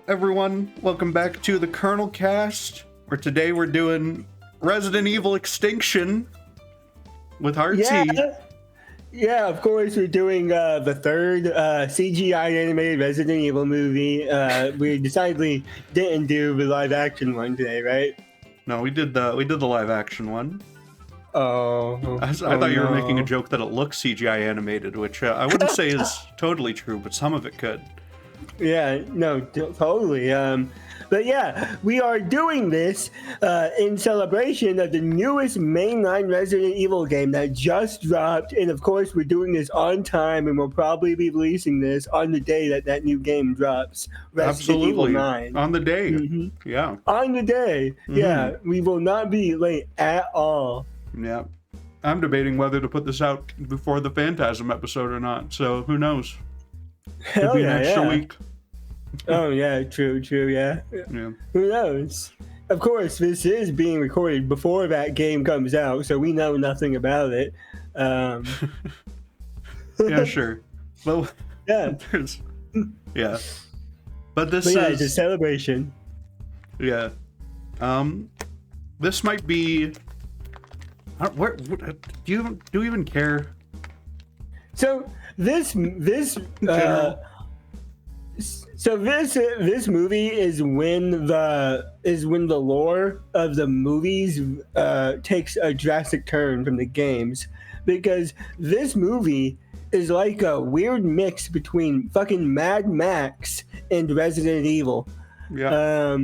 everyone. Welcome back to the Colonelcast, where today we're doing Resident Evil Extinction with Hartsy. Yeah, of course, we're doing the third CGI animated Resident Evil movie. We decidedly didn't do the live action one today, right? No, we did the live action one. I thought you were making a joke that it looks CGI animated, which I wouldn't say is totally true, but some of it could. Yeah, no, totally. But yeah, we are doing this in celebration of the newest mainline Resident Evil game that just dropped. And of course, we're doing this on time, and we'll probably be releasing this on the day that that new game drops. Resident Evil 9. On the day. Mm-hmm. Yeah. On the day. Mm-hmm. Yeah, we will not be late at all. Yeah. I'm debating whether to put this out before the Phantasm episode or not, so who knows? Could be an extra week. Oh yeah, true, yeah. Who knows? Of course, this is being recorded before that game comes out, so we know nothing about it. Yeah, sure. Well, yeah. Yeah. But this is it's a celebration. Yeah. This might be do you even care? So this movie is when the lore of the movies takes a drastic turn from the games, because this movie is like a weird mix between fucking Mad Max and Resident Evil. Yeah.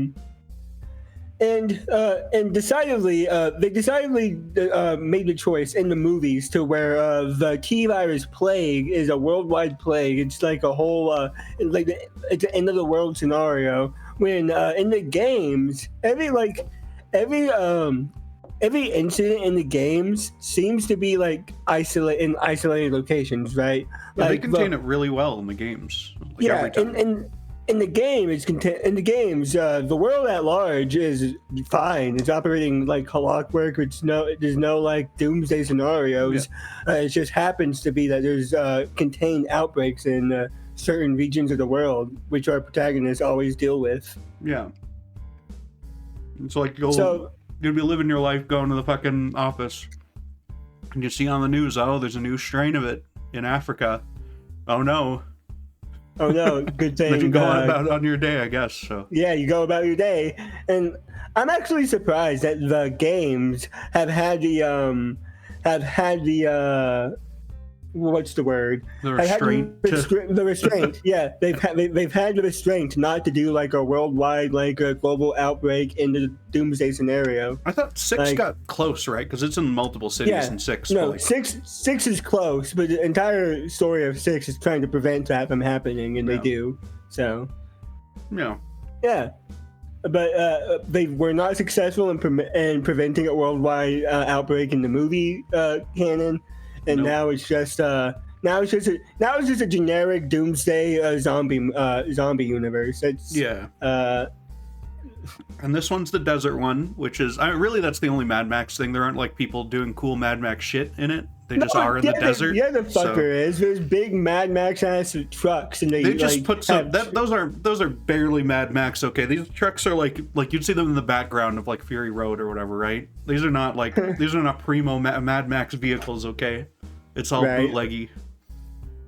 And decidedly, they decidedly made the choice in the movies to where the T virus plague is a worldwide plague. It's like a whole, it's an end of the world scenario. When in the games, every incident in the games seems to be like isolated locations, right? Yeah, they contain it really well in the games. In the games, the world at large is fine. It's operating like clockwork. There's no like doomsday scenarios. Yeah. It just happens to be that there's contained outbreaks in certain regions of the world, which our protagonists always deal with. Yeah. It's like you'd be living your life, going to the fucking office, and you see on the news, oh, there's a new strain of it in Africa. Oh no. Oh no, good thing. Then you go about on your day, I guess. So yeah, you go about your day, and I'm actually surprised that the games have had the what's the word? The restraint. The restraint. Yeah, they've had the restraint not to do like a worldwide, like a global outbreak in the doomsday scenario. I thought 6 got close, right? Because it's in multiple cities in 6. No, 6 is close, but the entire story of 6 is trying to prevent that from happening, and they do. So. Yeah. Yeah. But they were not successful in preventing a worldwide outbreak in the movie canon. And now it's just a generic doomsday zombie universe. And this one's the desert one, which is really that's the only Mad Max thing. There aren't like people doing cool Mad Max shit in it. They just are in the desert. Yeah, the fucker is. There's big Mad Max ass trucks, and they just put some. Those are barely Mad Max. Okay, these trucks are like you'd see them in the background of like Fury Road or whatever, right? These are not like these are not primo Mad Max vehicles. Okay, it's all bootleggy.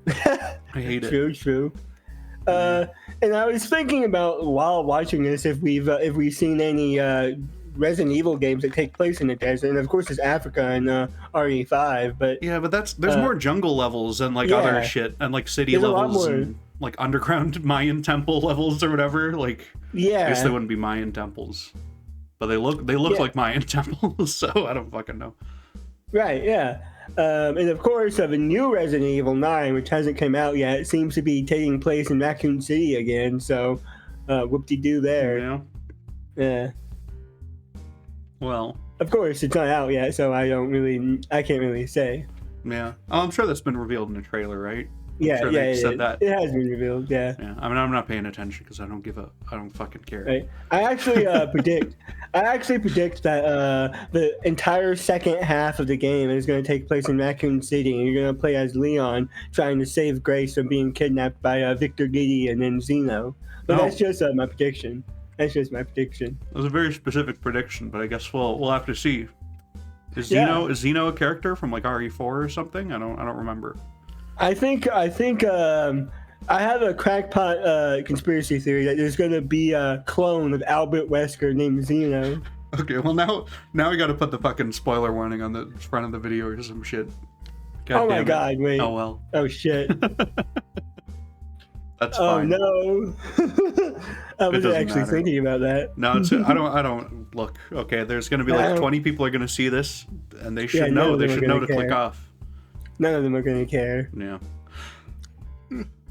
I hate it. True. And I was thinking about while watching this if we've seen any Resident Evil games that take place in the desert, and of course there's Africa and RE5, but there's more jungle levels and like other shit and like city levels and like underground Mayan temple levels or whatever. Like I guess they wouldn't be Mayan temples, but they look like Mayan temples, so I don't fucking know. Right, yeah. And of course, the new Resident Evil 9, which hasn't come out yet, it seems to be taking place in Raccoon City again, so whoop-de-doo there. Yeah. Well, of course, it's not out yet, so I can't really say. Yeah. Oh, I'm sure that's been revealed in the trailer, right? Yeah, sure yeah, they said that. It has been revealed. Yeah. Yeah, I mean, I'm not paying attention because I don't fucking care. Right. I actually predict that the entire second half of the game is going to take place in Raccoon City, and you're going to play as Leon trying to save Grace from being kidnapped by Victor Giddy and then Zeno. But that's just my prediction. That's just my prediction. It was a very specific prediction, but I guess we'll have to see. Is Zeno a character from like RE4 or something? I don't remember. I think I have a crackpot conspiracy theory that there's going to be a clone of Albert Wesker named Zeno. Okay, well now I got to put the fucking spoiler warning on the front of the video or some shit. God my god, wait. Oh well. Oh shit. That's fine. Oh no. I was actually thinking about that. No, I don't look. Okay, there's going to be like 20 people are going to see this and they should know. They should know to click off. None of them are going to care. Yeah.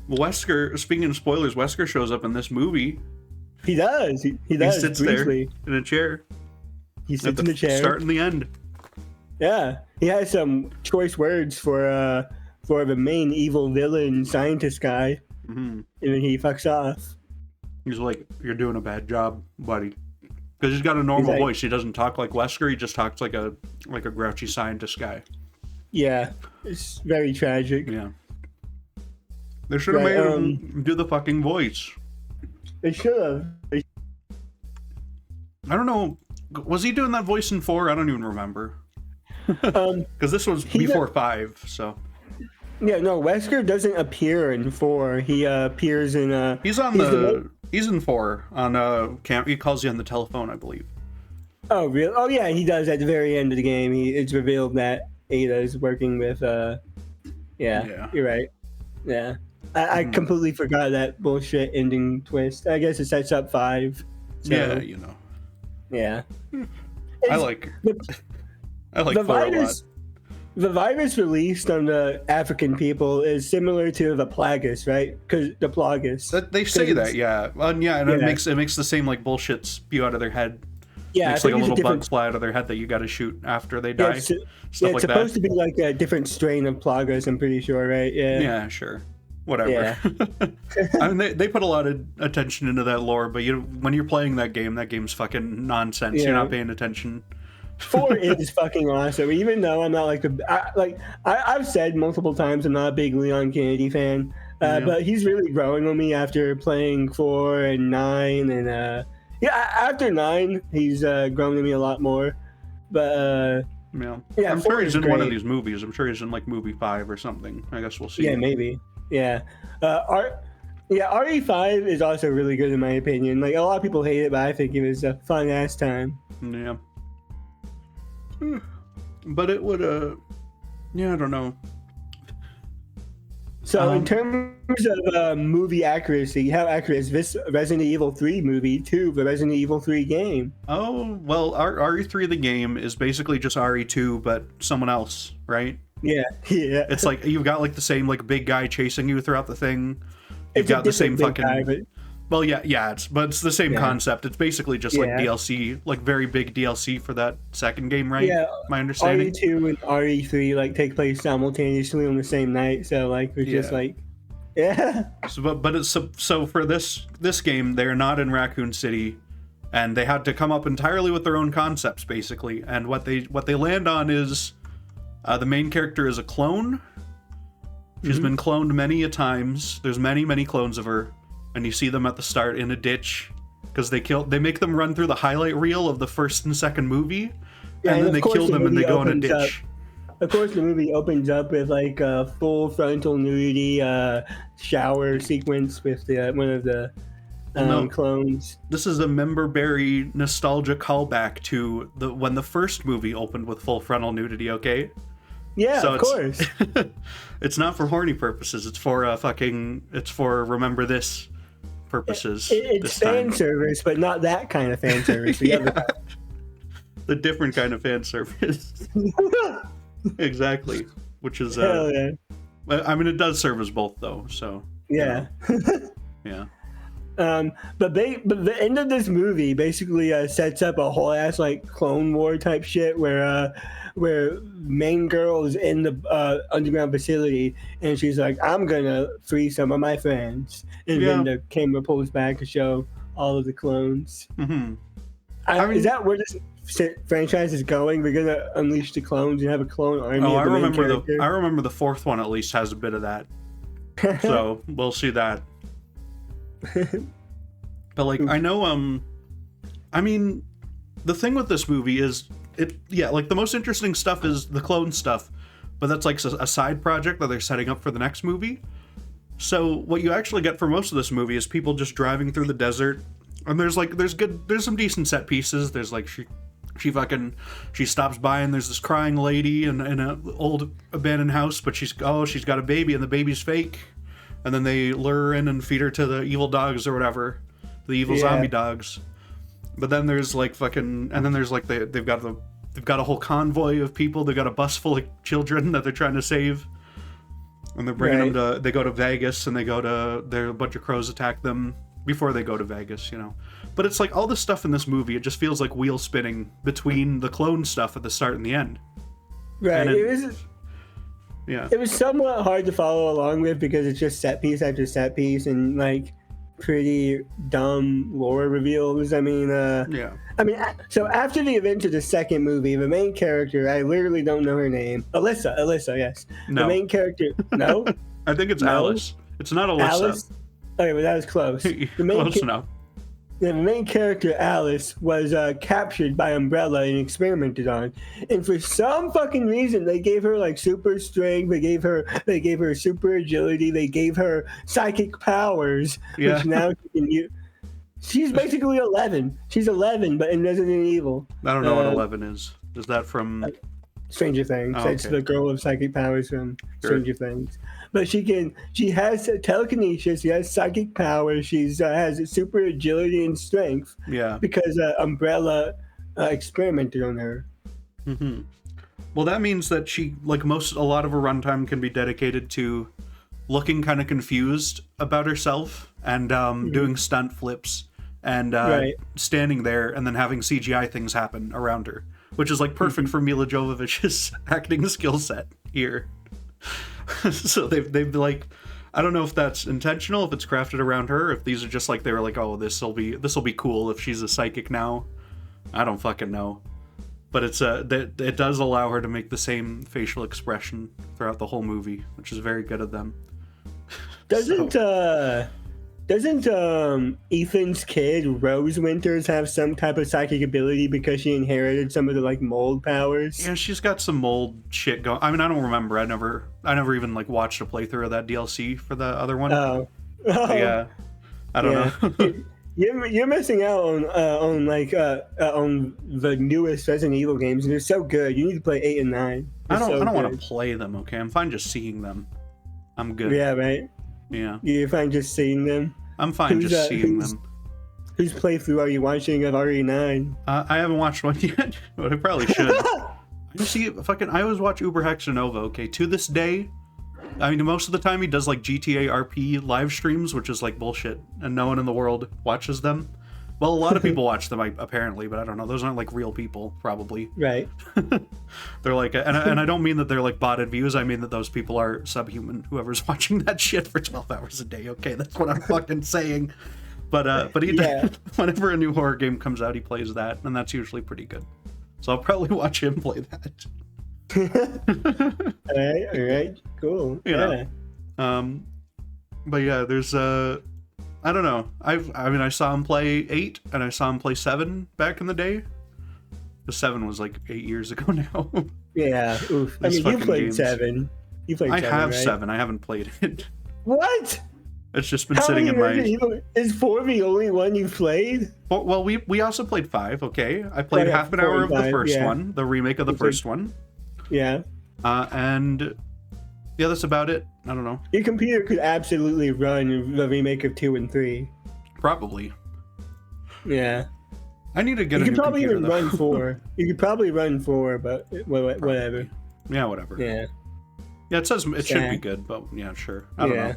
Wesker, speaking of spoilers, Wesker shows up in this movie. He does. He does. He sits briefly. there in a chair. He sits in the chair. Start and the end. Yeah. He has some choice words for the main evil villain scientist guy. Mm-hmm. And then he fucks off. He's like, "You're doing a bad job, buddy." Because he's got a normal voice. He doesn't talk like Wesker. He just talks like a grouchy scientist guy. Yeah. It's very tragic. Yeah. They should have made him do the fucking voice. They should have. I don't know. Was he doing that voice in 4? I don't even remember. Because this was before 5, so. Yeah, no, Wesker doesn't appear in 4. He appears in He's in 4 on camp. He calls you on the telephone, I believe. Oh really? Oh yeah, he does at the very end of the game. It's revealed that Ada is working with yeah. You're right. Yeah. I completely forgot that bullshit ending twist. I guess it sets up 5. So, yeah, you know. Yeah. I like the 4 a lot. The virus released on the African people is similar to the Plagus, right? Because the Plagus. They say that, yeah. And it makes the same like bullshit spew out of their head. Yeah, it's like a little bug fly out of their head that you got to shoot after they die. It's supposed to be like a different strain of Plagas, I'm pretty sure, right? Yeah. Yeah, sure. Whatever. Yeah. I mean, they put a lot of attention into that lore, but when you're playing that game's fucking nonsense. Yeah. You're not paying attention. 4 is fucking awesome. Even though I'm not I've said multiple times I'm not a big Leon Kennedy fan, but he's really growing on me after playing 4 and 9, and after 9 he's grown to me a lot more. But yeah, I'm sure he's in one of these movies. I'm sure he's in like movie 5 or something. I guess we'll see. Yeah, maybe. Yeah. RE5 is also really good in my opinion. Like a lot of people hate it, but I think it was a fun ass time. Yeah. But it would I don't know. So in terms of movie accuracy, how accurate is this Resident Evil 3 movie to the Resident Evil 3 game? Oh, well, RE3 the game is basically just RE2 but someone else, right? Yeah. It's like you've got like the same like big guy chasing you throughout the thing. You've got the same fucking guy, well, yeah, it's the same concept. It's basically just like DLC, like very big DLC for that second game, right? Yeah, my understanding. RE2 and RE3 like take place simultaneously on the same night, so like we're just like, So for this game, they're not in Raccoon City, and they had to come up entirely with their own concepts, basically. And what they land on is the main character is a clone. She's been cloned many a times. There's many clones of her. And you see them at the start in a ditch because they make them run through the highlight reel of the first and second movie, and then they kill them and they go in a ditch. Of course, the movie opens up with like a full frontal nudity shower sequence with one of the clones. This is a member berry nostalgia callback to when the first movie opened with full frontal nudity. Okay. Yeah, so of course. It's not for horny purposes. It's for It's for remember this purposes. It's fan service, but not that kind of fan service. The different kind of fan service. Exactly. Which is hell yeah. I mean, it does serve as both though. So yeah. Yeah. But the end of this movie basically sets up a whole ass like Clone War type shit where main girl is in the underground facility and she's like, I'm gonna free some of my friends, and then the camera pulls back to show all of the clones. Mm-hmm. Is that where this franchise is going? We're gonna unleash the clones and have a clone army. Oh, I remember the fourth one at least has a bit of that. So we'll see that. But like, I know, I mean, the thing with this movie is like the most interesting stuff is the clone stuff, but that's like a side project that they're setting up for the next movie. So what you actually get for most of this movie is people just driving through the desert, and there's some decent set pieces. There's like she stops by and there's this crying lady in an old abandoned house, but she's got a baby and the baby's fake, and then they lure her in and feed her to the evil dogs or whatever, the evil zombie dogs. But then there's like they've got a whole convoy of people. They've got a bus full of children that they're trying to save, and they're bringing them they go to Vegas, and a bunch of crows attack them before they go to Vegas, you know. But it's like all the stuff in this movie, it just feels like wheel spinning between the clone stuff at the start and the end. Right. And it was somewhat hard to follow along with because it's just set piece after set piece and like pretty dumb lore reveals. I mean, so after the event of the second movie, the main character, I literally don't know her name. Alyssa, yes. No. The main character, no? I think it's Alice. It's not Alyssa. Alice? Okay, but that was close. Close enough. The main character, Alice, was captured by Umbrella and experimented on, and for some fucking reason, they gave her like super strength. They gave her super agility. They gave her psychic powers, which now she can use. She's basically 11. She's 11, but in Resident Evil. I don't know what 11 is. Is that from Stranger Things? Oh, okay. It's the girl of psychic powers from Stranger Things. But she has telekinesis, she has psychic powers, she has super agility and strength. Yeah. Because Umbrella experimented on her. Mm-hmm. Well, that means that she, like a lot of her runtime can be dedicated to looking kind of confused about herself and doing stunt flips and standing there and then having CGI things happen around her, which is like perfect for Mila Jovovich's acting skill set here. So they've like, I don't know if that's intentional, if it's crafted around her, if these are just like they were like, oh, this will be cool if she's a psychic now. I don't fucking know, but it does allow her to make the same facial expression throughout the whole movie, which is very good of them. Doesn't Ethan's kid Rose Winters have some type of psychic ability because she inherited some of the like mold powers? Yeah, she's got some mold shit going. I mean, I don't remember. I never even like watched a playthrough of that DLC for the other one. Oh. Yeah. I don't know. You're missing out on the newest Resident Evil games, and they're so good. You need to play 8 and 9. I don't want to play them. Okay, I'm fine just seeing them. I'm good. Yeah, right. Yeah. You're fine just seeing them. I'm fine just seeing them. Whose playthrough are you watching of RE9? I haven't watched one yet, but I probably should. I always watch Uber Hexer Nova. Okay, to this day, I mean, most of the time he does like GTA RP live streams, which is like bullshit, and no one in the world watches them. Well, a lot of people watch them apparently, but I don't know. Those aren't like real people, probably. Right. They're like, and I don't mean that they're like botted views. I mean that those people are subhuman. Whoever's watching that shit for 12 hours a day. Okay, that's what I'm fucking saying. But whenever a new horror game comes out, he plays that, and that's usually pretty good. So I'll probably watch him play that. all right, cool. You know. But yeah, there's I don't know. I saw him play 8 and I saw him play 7 back in the day. The 7 was like 8 years ago now. Yeah. Oof. I mean, you played games. 7. You played 7. I have right? 7. I haven't played it. What? It's just been sitting in my. Is 4 the only one you played? Well, we also played 5. Okay, I played half an hour of the first one, the remake of the first one. Yeah. And yeah, that's about it. I don't know. Your computer could absolutely run the remake of 2 and 3. Probably. Yeah. I need to get a new computer. You could probably even run 4. You could probably run 4, but whatever. Yeah, whatever. Yeah. Yeah, it says it should be good, but yeah, sure. I don't know.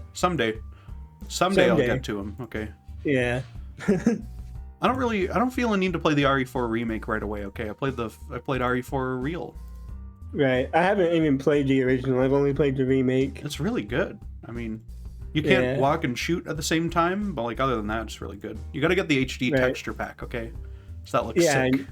Someday I'll get to him. Okay. Yeah. I don't feel a need to play the RE4 remake right away. Okay, I played RE4 Real. Right. I haven't even played the original. I've only played the remake. It's really good. I mean, you can't Yeah. walk and shoot at the same time, but like other than that, it's really good. You got to get the HD Right. texture pack, okay? So that looks Yeah. sick.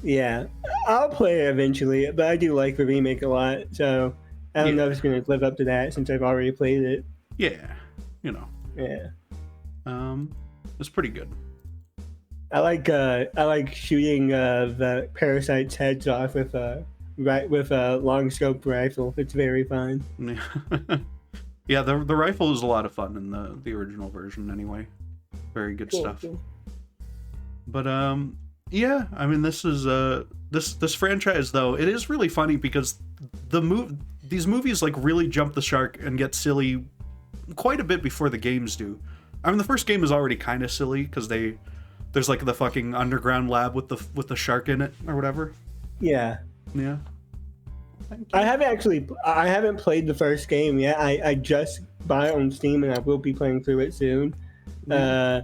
Yeah. I'll play it eventually, but I do like the remake a lot, so I don't know if it's going to live up to that since I've already played it. Yeah, you know. Yeah. It's pretty good. I like shooting the parasites' heads off with a long scope rifle. It's very fun. Yeah, the rifle is a lot of fun in the original version anyway. Very good stuff. Cool. But yeah, I mean this is this franchise though, it is really funny because these movies like really jump the shark and get silly quite a bit before the games do. I mean the first game is already kind of silly because there's like the fucking underground lab with the shark in it or whatever. Yeah. Yeah. I haven't played the first game yet. I just bought it on Steam and I will be playing through it soon. I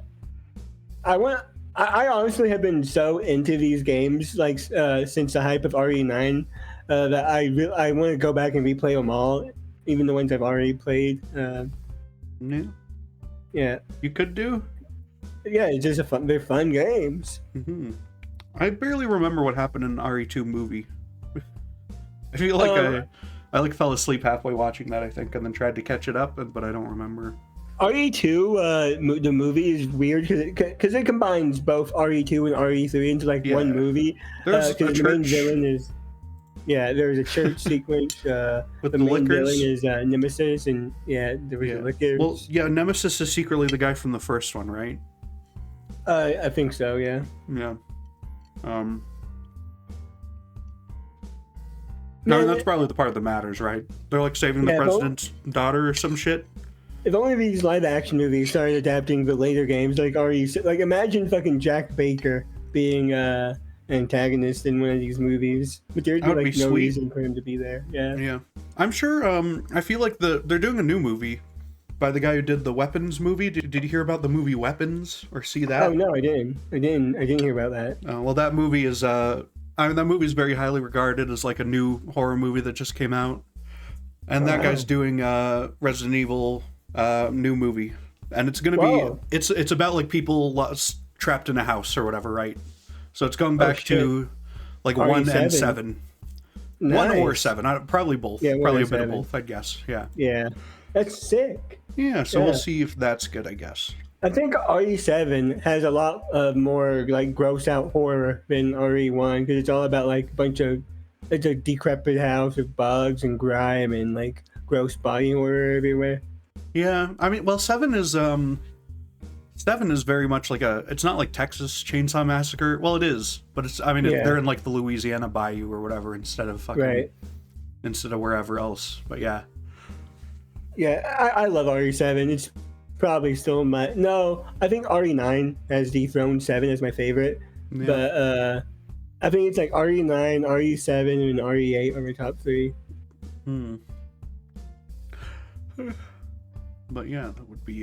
honestly have been so into these games like since the hype of RE9 that I want to go back and replay them all, even the ones I've already played. Yeah. You could do. Yeah, it's just they're fun games. Mm-hmm. I barely remember what happened in RE2 movie. I feel like I like fell asleep halfway watching that, I think, and then tried to catch it up, but I don't remember. RE2, the movie is weird because it combines both RE2 and RE3 into like one movie. There's a the church. main villain is there's a church sequence. With the the main lickers? villain is Nemesis, and there was a lickers. Well, yeah, Nemesis is secretly the guy from the first one, right? I think so. Yeah. Yeah. No, that's probably the part that matters, right? They're like saving the president's daughter or some shit. If only these live action movies started adapting the later games, like imagine fucking Jack Baker being an antagonist in one of these movies, but there'd be like no reason for him to be there. Yeah. Yeah. I'm sure. I feel like they're doing a new movie by the guy who did the Weapons movie. Did you hear about the movie Weapons or see that? Oh no, I didn't hear about that. Well, that movie is that movie is very highly regarded as like a new horror movie that just came out, and that guy's doing Resident Evil new movie, and it's gonna be it's about like people trapped in a house or whatever, right? So it's going back to like RE7. 1 and 7. Nice. 1 or 7, probably both. Yeah, probably a bit of both, I'd guess. Yeah. Yeah, that's sick. Yeah, so we'll see if that's good, I guess. I think RE7 has a lot of more like gross out horror than RE1 because it's all about like it's a decrepit house with bugs and grime and like gross body horror everywhere. Yeah, I mean, well, 7 is very much like it's not like Texas Chainsaw Massacre. Well, it is, but it's, I mean, they're in like the Louisiana Bayou or whatever instead of wherever else. But yeah. Yeah, I love RE7. It's probably still I think RE9 has dethroned 7 as my favorite. Yeah. But I think it's like RE9, RE7, and RE8 are my top 3. But yeah, that would be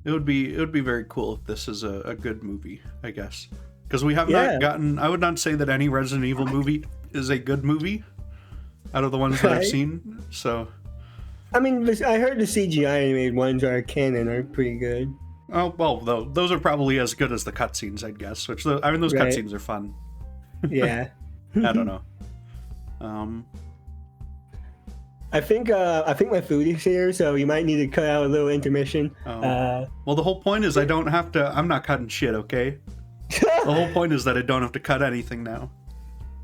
it would be very cool if this is a good movie, I guess, because we have not gotten. I would not say that any Resident Evil movie is a good movie out of the ones that I've seen. So, I mean, I heard the CGI animated ones are canon are pretty good. Oh well, those are probably as good as the cutscenes, I'd guess. Which those cutscenes are fun. Yeah. I don't know. I think my food is here, so you might need to cut out a little intermission. Well, the whole point is I don't have to. I'm not cutting shit, okay? The whole point is that I don't have to cut anything now.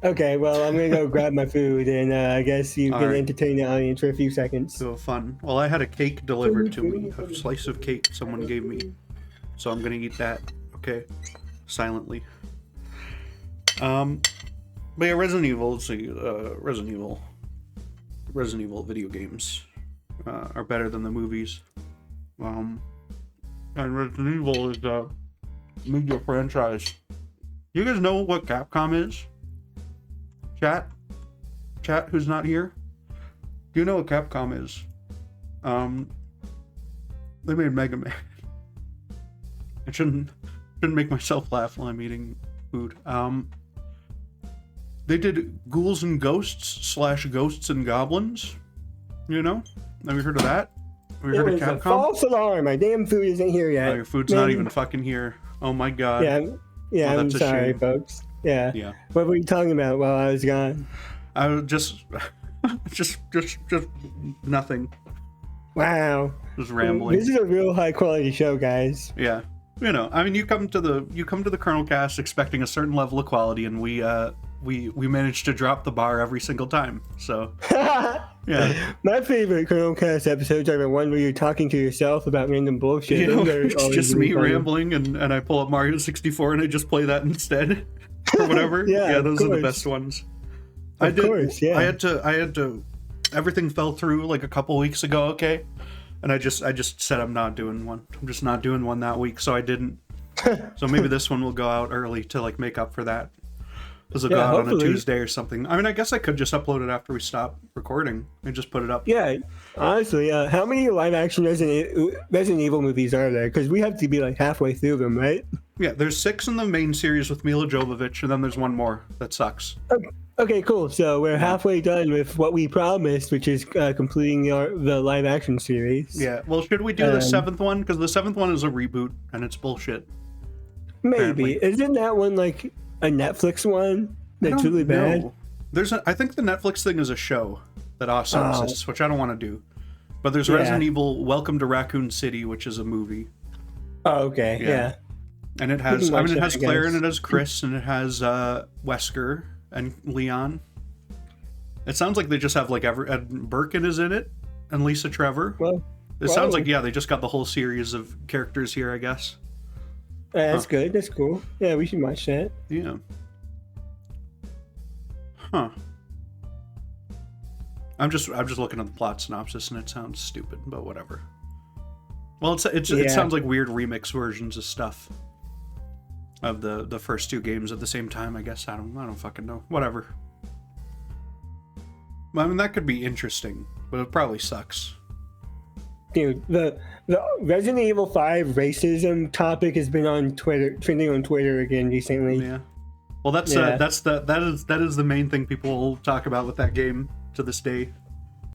Okay, well, I'm gonna go grab my food, and I guess you can entertain the audience for a few seconds. So fun. Well, I had a cake delivered to me, a slice of cake someone gave me, so I'm gonna eat that. Okay, silently. But yeah, Resident Evil. Let's see, Resident Evil video games are better than the movies. And Resident Evil is a media franchise. You guys know what Capcom is? Chat, who's not here? Do you know what Capcom is? They made Mega Man. I shouldn't make myself laugh while I'm eating food. They did Ghouls and Ghosts / Ghosts and Goblins. You know? Have you heard of that? Have you heard of Capcom? A false alarm. My damn food isn't here yet. Oh, your food's not even fucking here. Oh my god. Yeah, Oh, I'm that's a sorry, shame. folks. Yeah. Yeah. What were you talking about while I was gone? I was just nothing. Wow. Just rambling. This is a real high quality show, guys. Yeah. You know, I mean, you come to the Colonelcast expecting a certain level of quality, and we managed to drop the bar every single time. So, yeah. My favorite Colonelcast episodes are the one where you're talking to yourself about random bullshit. You know, it's always just really me funny. rambling, and I pull up Mario 64 and I just play that instead, or whatever. Yeah, those are the course. best ones. Of course, yeah. I had to. Everything fell through like a couple weeks ago. Okay. And I just said I'm not doing one. I'm just not doing one that week, so I didn't. So maybe this one will go out early to like make up for that. This will go out on a Tuesday or something. I mean, I guess I could just upload it after we stop recording and just put it up. Yeah, honestly, how many live action Resident Evil movies are there? Because we have to be like halfway through them, right? Yeah, there's 6 in the main series with Mila Jovovich, and then there's one more that sucks. Okay, cool. So we're halfway done with what we promised, which is completing the live action series. Yeah. Well, should we do the 7th one? Because the 7th one is a reboot, and it's bullshit. Maybe. Apparently. Isn't that one like a Netflix one that's really bad? I think the Netflix thing is a show that also exists, which I don't want to do. But there's Resident Evil Welcome to Raccoon City, which is a movie. Oh, okay. Yeah. And it has, it has Claire and it has Chris and it has Wesker and Leon. It sounds like they just have like Birkin is in it and Lisa Trevor. It sounds like they just got the whole series of characters here, I guess. That's good. That's cool. Yeah, we should watch that. Yeah. Huh. I'm just looking at the plot synopsis and it sounds stupid, but whatever. Well, it sounds like weird remix versions of stuff of the first 2 games at the same time. I guess I don't fucking know. Whatever. I mean, that could be interesting, but it probably sucks. Dude, the Resident Evil 5 racism topic has been on Twitter, trending on Twitter again recently. Yeah. Well, that is the main thing people talk about with that game to this day,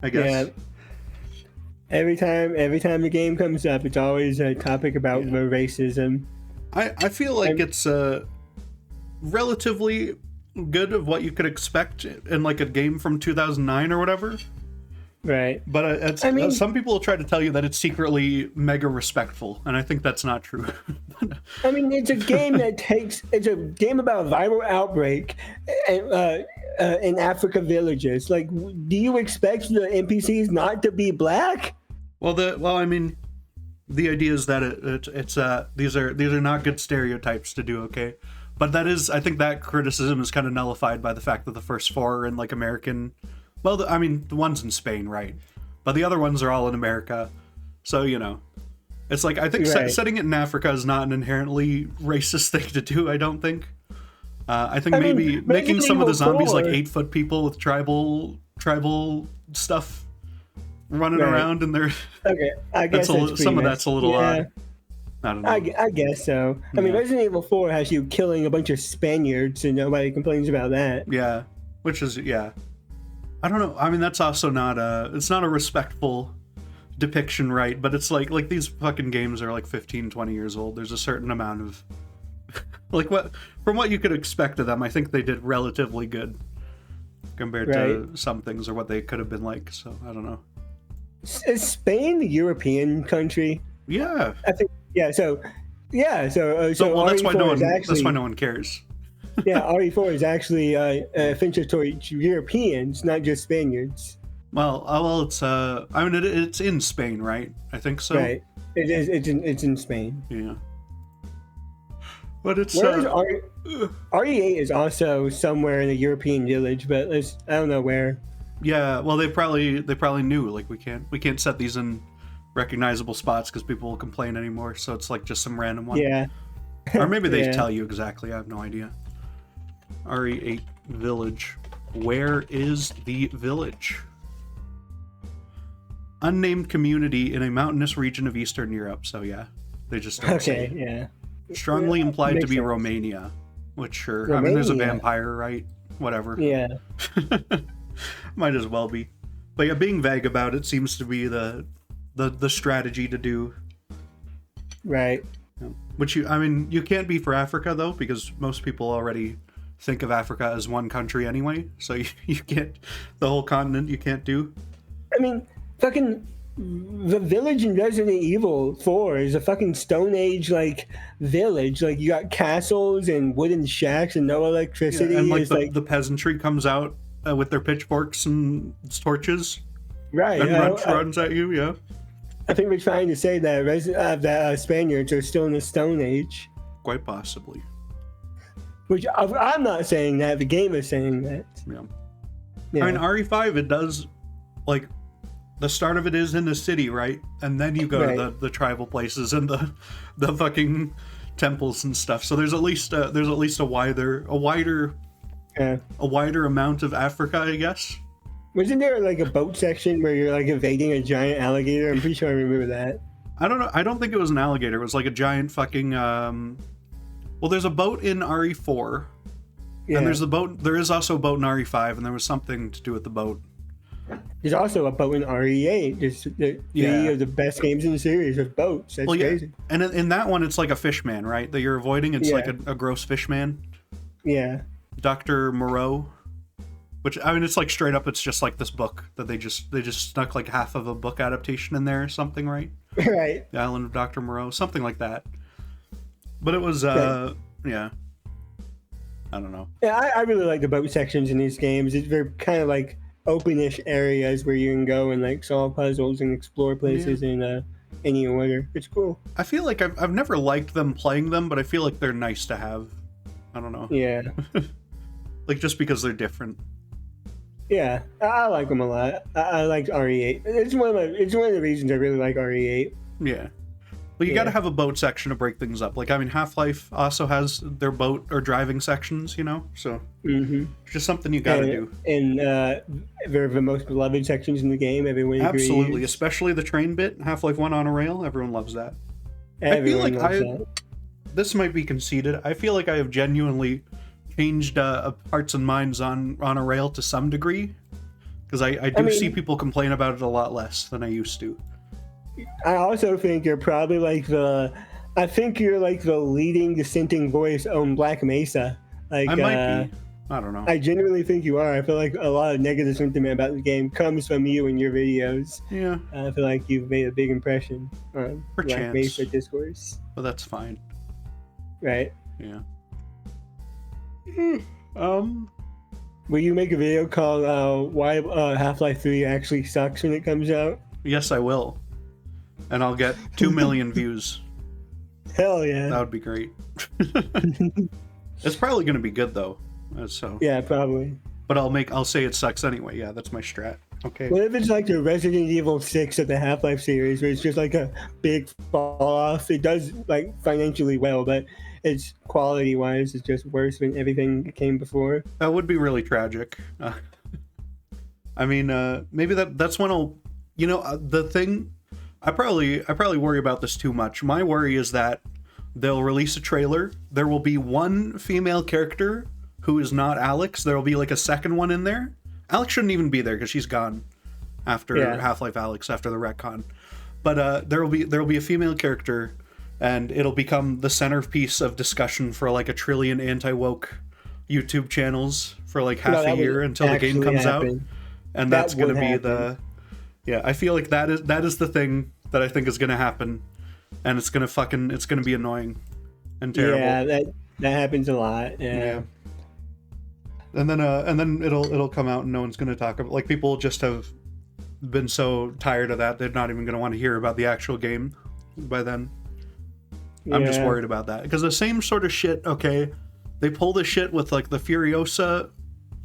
I guess. Yeah. Every time the game comes up, it's always a topic about the racism. I feel like it's relatively good of what you could expect in like a game from 2009 or whatever. Right. But some people will try to tell you that it's secretly mega respectful, and I think that's not true. I mean, it's a game it's a game about a viral outbreak in Africa villages. Like, do you expect the NPCs not to be black? I mean, the idea is that these are not good stereotypes to do, okay? But I think that criticism is kind of nullified by the fact that the first 4 are in like American. Well, the one's in Spain, right? But the other ones are all in America. So, you know, it's like, I think setting it in Africa is not an inherently racist thing to do, I don't think. I think maybe making some of the zombies like 8-foot people with tribal stuff running around in there. Okay, I guess some of that's a little odd. I don't know. I guess so. I mean, Resident Evil 4 has you killing a bunch of Spaniards and nobody complains about that. Yeah, which is, I don't know. I mean, that's also it's not a respectful depiction, right? But it's like these fucking games are like 15, 20 years old. There's a certain amount of from what you could expect of them, I think they did relatively good compared to some things or what they could have been like. So I don't know. Is Spain a European country? Yeah. I think So well, that's why that's why no one cares. Yeah, RE4 is actually offensive towards Europeans, not just Spaniards. Well, it's it's in Spain, right? I think so. Right. It is. It's in Spain. Yeah. But it's RE8 is also somewhere in a European village, but I don't know where. Yeah. Well, they probably knew like we can't set these in recognizable spots because people will complain anymore. So it's like just some random one. Yeah. Or maybe they tell you exactly. I have no idea. RE8 village. Where is the village? Unnamed community in a mountainous region of Eastern Europe. So yeah, they just don't say. Yeah. Strongly implied to makes be sense. Romania, which sure. I mean, there's a Romania. vampire, right? Whatever. Yeah. Might as well be. But yeah, being vague about it seems to be the strategy to do. Right. Which you can't be for Africa though, because most people already think of Africa as one country anyway. So you can't, the whole continent you can't do. I mean, fucking the village in Resident Evil 4 is a fucking Stone Age like village. Like you got castles and wooden shacks and no electricity. Yeah, and like It's the peasantry comes out with their pitchforks and torches, right. and runs at you. Yeah. I think we're trying to say that Spaniards are still in the Stone Age. Quite possibly. Which I'm not saying that. The game is saying that. Yeah. Yeah. I mean, RE5, it does, like, the start of it is in the city, right? And then you go to the tribal places and the fucking temples and stuff. So there's at least a wider amount of Africa, I guess. Wasn't there like a boat section where you're like evading a giant alligator? I'm pretty sure I remember that. I don't know. I don't think it was an alligator. It was like a giant fucking. Well, there's a boat in RE4, and there is also a boat in RE5, and there was something to do with the boat. There's also a boat in RE8. There's three of the best games in the series with boats. That's crazy. And in that one, it's like a fish man, right? That you're avoiding. It's like a gross fish man. Yeah. Dr. Moreau. Which, I mean, it's like straight up, it's just like this book that they just snuck like half of a book adaptation in there or something, right? Right. The Island of Dr. Moreau, something like that. But it was, yeah. I don't know. Yeah, I really like the boat sections in these games. They're kind of like openish areas where you can go and like solve puzzles and explore places in any order. It's cool. I feel like I've never liked them playing them, but I feel like they're nice to have. I don't know. Yeah. Like just because they're different. Yeah, I like them a lot. I like RE8. It's one of the reasons I really like RE8. Yeah. Well, you got to have a boat section to break things up. Like, I mean, Half-Life also has their boat or driving sections, you know? So, it's just something you got to do. And they're the most beloved sections in the game. Everyone agrees. Absolutely. Especially the train bit. Half-Life 1 on a rail. Everyone loves that. Everyone loves that. This might be conceited. I feel like I have genuinely changed hearts and minds on a rail to some degree. Because I do see people complain about it a lot less than I used to. I also think you're probably like the leading dissenting voice on Black Mesa. Like I might be. I don't know. I genuinely think you are. I feel like a lot of negative sentiment about the game comes from you and your videos. Yeah. I feel like you've made a big impression on Black Mesa discourse. Well, that's fine. Right. Yeah. Will you make a video called why Half-Life 3 actually sucks when it comes out? Yes, I will. And I'll get 2 million views. Hell yeah. That would be great. It's probably going to be good though. So yeah, probably. But I'll say it sucks anyway. Yeah, that's my strat. Okay. What if it's like the Resident Evil 6 of the Half-Life series, where it's just like a big fall off? It does like financially well, but it's quality wise, it's just worse than everything that came before. That would be really tragic. I mean, maybe that's when I'll, the thing. I probably worry about this too much. My worry is that they'll release a trailer. There will be one female character who is not Alex. There will be like a second one in there. Alex shouldn't even be there because she's gone after Half-Life Alex, after the retcon. But there will be a female character, and it'll become the centerpiece of discussion for like a trillion anti-woke YouTube channels for like half a year until the game comes out. And that's going to be the... Yeah, I feel like that is the thing that I think is going to happen, and it's going to be annoying and terrible. Yeah, that happens a lot. Yeah. And then it'll come out and no one's going to talk about, like, people just have been so tired of that they're not even going to want to hear about the actual game by then. Yeah. I'm just worried about that because the same sort of shit. Okay, they pull this shit with like the Furiosa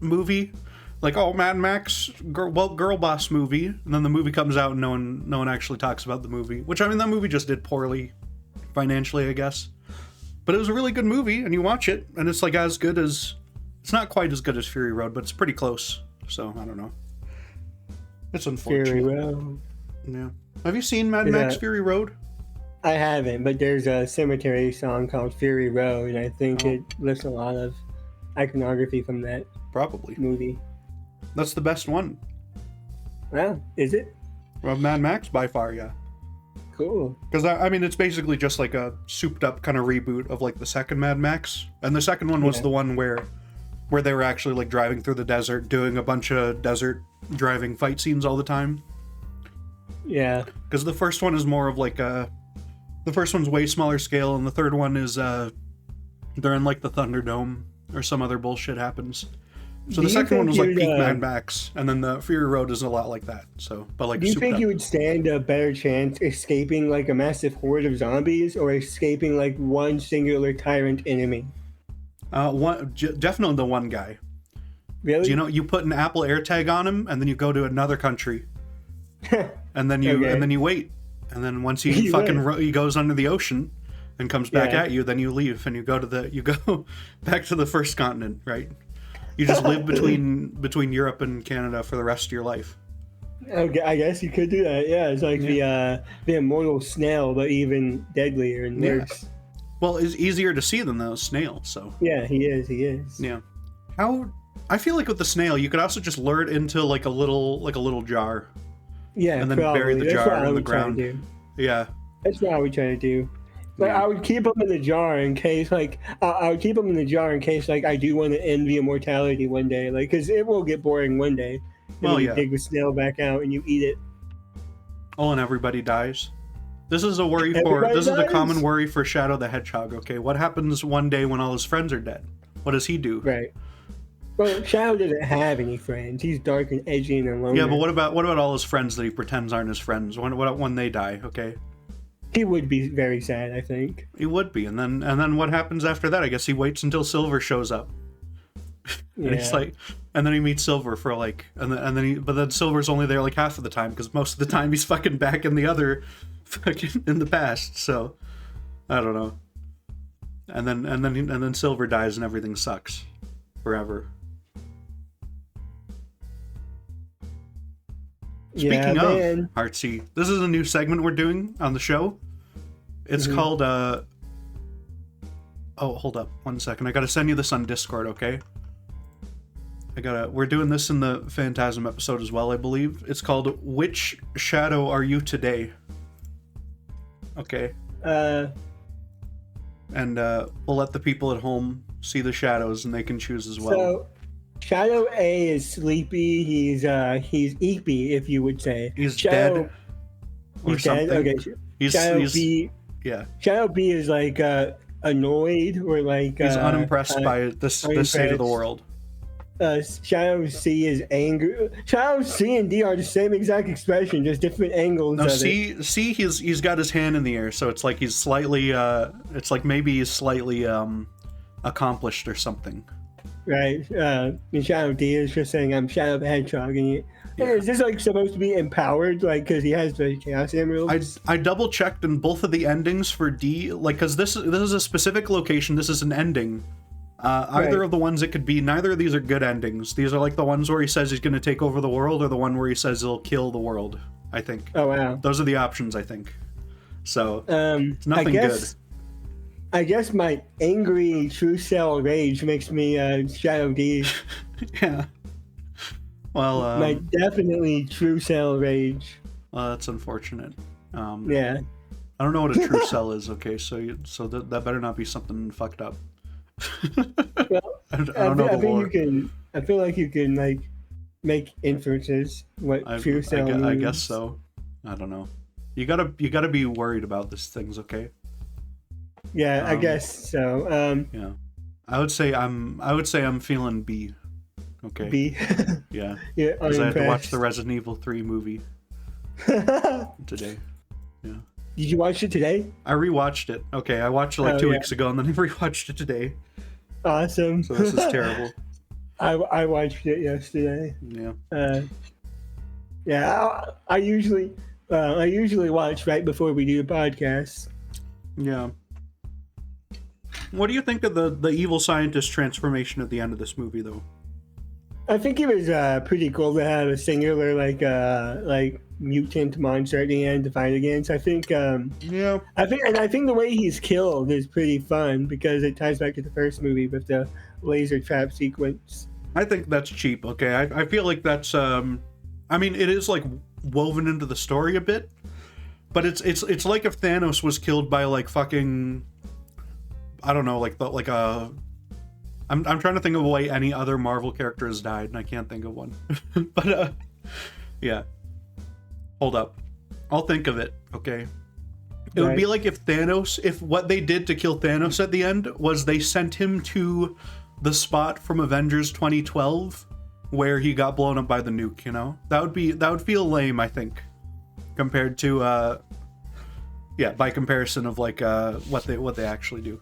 movie. Like, oh, Mad Max, girl boss movie, and then the movie comes out and no one actually talks about the movie. Which, I mean, that movie just did poorly financially, I guess. But it was a really good movie, and you watch it, and it's like as good as... It's not quite as good as Fury Road, but it's pretty close. So, I don't know. It's unfortunate. Fury Road. Yeah. Have you seen Mad Max Fury Road? I haven't, but there's a cemetery song called Fury Road, and I think it lifts a lot of iconography from that Probably. movie. That's the best one. Wow, is it? Well, Mad Max, by far, yeah. Cool. Because, I mean, it's basically just like a souped-up kind of reboot of, like, the second Mad Max. And the second one was the one where they were actually, like, driving through the desert, doing a bunch of desert driving fight scenes all the time. Yeah. Because the first one is more of, like, the first one's way smaller scale, and the third one is, they're in, like, the Thunderdome, or some other bullshit happens. So the second one was like peak Mad Max, and then the Fury Road is a lot like that. So, but like, do you think you would stand a better chance escaping like a massive horde of zombies, or escaping like one singular tyrant enemy? Definitely the one guy. Really? Do you know, you put an Apple AirTag on him, and then you go to another country, and then you wait, and then once he he goes under the ocean and comes back at you, then you leave and you go back to the first continent, right? You just live between Europe and Canada for the rest of your life. Okay, I guess you could do that. Yeah, it's like the immortal snail, but even deadlier and worse. Well, it's easier to see than the snail. So yeah, he is. Yeah. I feel like with the snail, you could also just lure it into like a little jar. Yeah, and then bury the jar in the ground. Yeah, that's what I would try to do. Like I would keep them in the jar in case, like I would keep them in the jar in case, like I do want to end the immortality one day, like because it will get boring one day. And you dig the snail back out and you eat it. Oh, and everybody dies. This is a worry This is a common worry for Shadow the Hedgehog. Okay, what happens one day when all his friends are dead? What does he do? Right. Well, Shadow doesn't have any friends. He's dark and edgy and alone. Yeah, but what about all his friends that he pretends aren't his friends? When they die? Okay. He would be very sad, I think. He would be, and then what happens after that? I guess he waits until Silver shows up. And he's like, and then he meets Silver for like, but then Silver's only there like half of the time because most of the time he's fucking back in the past. So I don't know. And then Silver dies and everything sucks forever. Speaking of Hartsy, this is a new segment we're doing on the show. It's called oh, hold up 1 second. I gotta send you this on Discord, okay? We're doing this in the Phantasm episode as well, I believe. It's called Which Shadow Are You Today? Okay. And we'll let the people at home see the shadows and they can choose as well. So Shadow A is sleepy. He's eepy, if you would say. He's dead. Or something. Okay. Shadow B. Yeah. Shadow B is like annoyed or like he's unimpressed by the state of the world. Shadow C is angry. Shadow C and D are the same exact expression, just different angles. No, C he's got his hand in the air, so it's like he's slightly it's like maybe he's slightly accomplished or something. Right. And Shadow D is just saying, "I'm Shadow the Hedgehog," and is this like supposed to be empowered, like because he has the Chaos Emeralds? I double checked in both of the endings for D, like because this is a specific location. This is an ending. Either of the ones it could be, neither of these are good endings. These are like the ones where he says he's going to take over the world, or the one where he says he'll kill the world. I think. Oh wow. Those are the options, I think. So it's nothing good. I guess my angry true cell rage makes me Shadow D. Yeah. Well, my definitely true cell rage. Well, that's unfortunate. Yeah. I don't know what a true cell is. Okay, so that better not be something fucked up. Well, I don't know the lore. I feel like you can like make inferences what true cell means. I guess so. I don't know. You gotta be worried about these things, okay? Yeah, I guess so. Yeah, I would say I'm feeling B. Okay. B. Yeah. Yeah. Because I had to watch the Resident Evil 3 movie today. Yeah. Did you watch it today? I rewatched it. Okay, I watched it like 2 weeks ago, and then I rewatched it today. Awesome. So this is terrible. I watched it yesterday. Yeah. Yeah. I usually watch right before we do the podcast. Yeah. What do you think of the evil scientist transformation at the end of this movie, though? I think it was pretty cool to have a singular like mutant monster at the end to fight against. I think I think the way he's killed is pretty fun because it ties back to the first movie with the laser trap sequence. I think that's cheap. Okay, I feel like that's I mean, it is like woven into the story a bit, but it's like if Thanos was killed by like fucking, I don't know, I'm trying to think of a way any other Marvel character has died, and I can't think of one. But yeah, hold up, I'll think of it. Okay, it would be like if what they did to kill Thanos at the end was they sent him to the spot from Avengers 2012 where he got blown up by the nuke. You know, that would feel lame, I think, compared to by comparison of like what they actually do.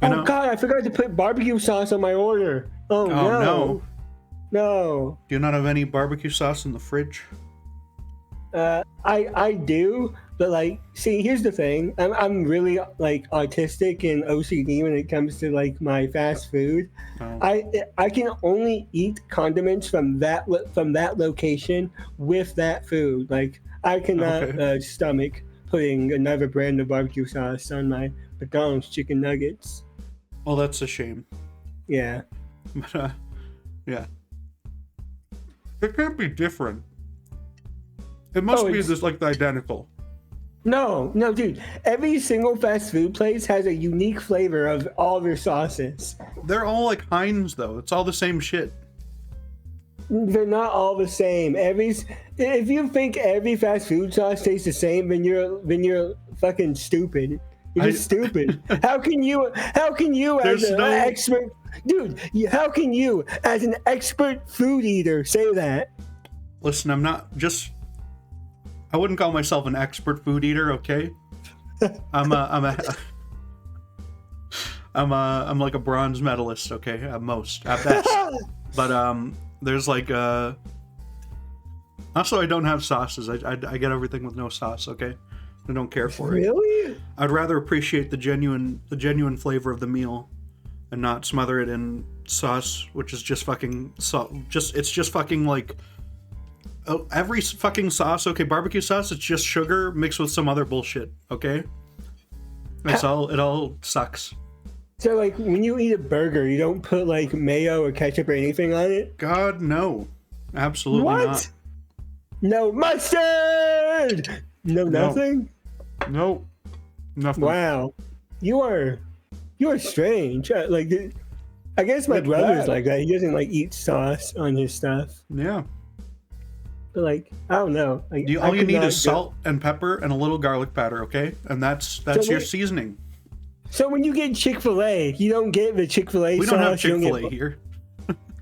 You know? God, I forgot to put barbecue sauce on my order. Oh no. No. Do you not have any barbecue sauce in the fridge? I do, but like, see, here's the thing. I'm really like autistic and OCD when it comes to like my fast food. Oh. I can only eat condiments from that location with that food. Like, I cannot stomach putting another brand of barbecue sauce on my McDonald's chicken nuggets. Well, that's a shame. Yeah. But yeah. It can't be different. It must be just like the identical. No, dude. Every single fast food place has a unique flavor of all their sauces. They're all like Heinz, though. It's all the same shit. They're not all the same. If you think every fast food sauce tastes the same, then you're fucking stupid. You're just stupid. How can you as an expert, dude? How can you as an expert food eater say that? Listen, I wouldn't call myself an expert food eater, okay? I'm like a bronze medalist, okay? At best. But there's like also I don't have sauces. I get everything with no sauce, okay? I don't care for it. Really? I'd rather appreciate the genuine flavor of the meal and not smother it in sauce, which is just fucking it's just fucking like every fucking sauce. Okay, barbecue sauce, it's just sugar mixed with some other bullshit, okay? It all sucks. So like when you eat a burger, you don't put like mayo or ketchup or anything on it? God, no. Absolutely not. No mustard! No, nothing? Nope. Nothing. Wow. You are strange. Like, I guess my brother's like that. He doesn't like eat sauce on his stuff. Yeah. But like, I don't know. Like, all you need is salt and pepper and a little garlic powder, okay? And that's your seasoning. So when you get Chick-fil-A, you don't get the Chick-fil-A sauce? We don't have Chick-fil-A here.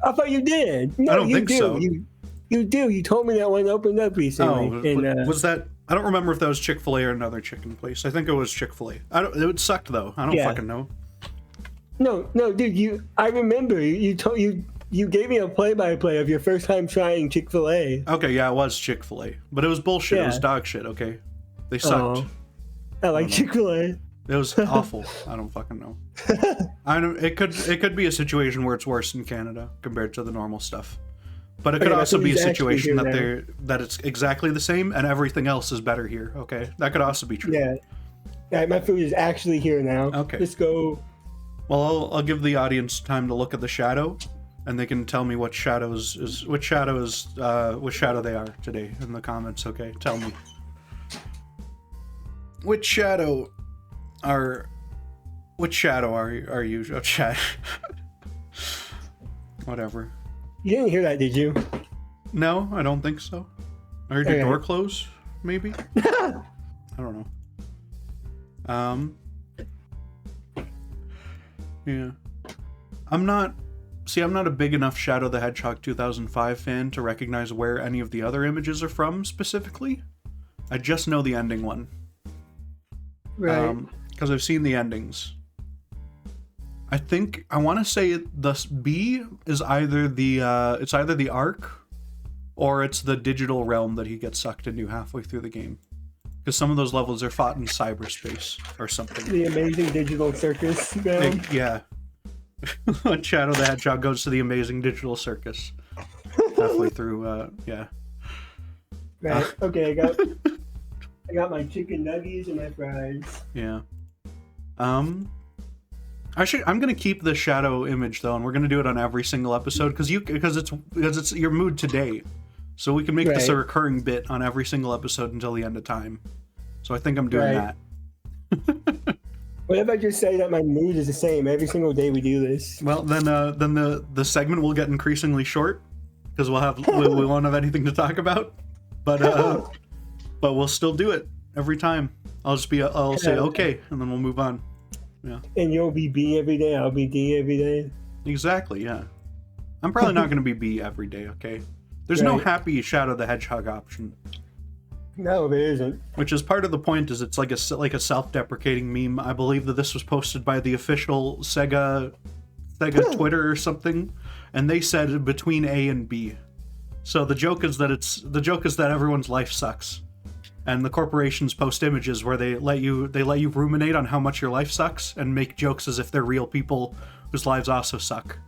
I thought you did. No, I don't think so. You do. You told me that one opened up recently. Was that? I don't remember if that was Chick-fil-A or another chicken place. I think it was Chick-fil-A. It sucked though. I don't fucking know. No, dude. I remember you gave me a play-by-play of your first time trying Chick-fil-A. Okay, yeah, it was Chick-fil-A, but it was bullshit. Yeah. It was dog shit. Okay, they sucked. Oh, I like Chick-fil-A. It was awful. I don't fucking know. It could be a situation where it's worse in Canada compared to the normal stuff. But it could also be a situation that it's exactly the same and everything else is better here. Okay, that could also be true. Yeah, my food is actually here now. Okay, let's go. Well, I'll give the audience time to look at the shadow, and they can tell me which shadow they are today in the comments. Okay, tell me which shadow are you? Oh, chat. Whatever. You didn't hear that, did you? No, I don't think so. I heard your door close, maybe? I don't know. Yeah. I'm not a big enough Shadow the Hedgehog 2005 fan to recognize where any of the other images are from specifically. I just know the ending one. Right. Because I've seen the endings. I want to say the B is either the Ark or it's the digital realm that he gets sucked into halfway through the game. Because some of those levels are fought in cyberspace or something. The amazing digital circus realm. Yeah. Shadow the Hedgehog goes to the amazing digital circus halfway through. Yeah. Right. Okay, I got my chicken nuggets and my fries. Yeah. I'm gonna keep the shadow image though, and we're gonna do it on every single episode because it's your mood today, so we can make this a recurring bit on every single episode until the end of time. So I think I'm doing that. What if I just say that my mood is the same every single day we do this? Well, then the segment will get increasingly short because we won't have anything to talk about, but we'll still do it every time. I'll say okay, and then we'll move on. Yeah. And you'll be B every day. I'll be D every day. Exactly. Yeah. I'm probably not going to be B every day. Okay. There's no happy Shadow the Hedgehog option. No, there isn't. Which is part of the point. Is it's like a self-deprecating meme. I believe that this was posted by the official Sega Twitter or something, and they said between A and B. So the joke is that everyone's life sucks, and the corporations post images where they let you ruminate on how much your life sucks and make jokes as if they're real people whose lives also suck.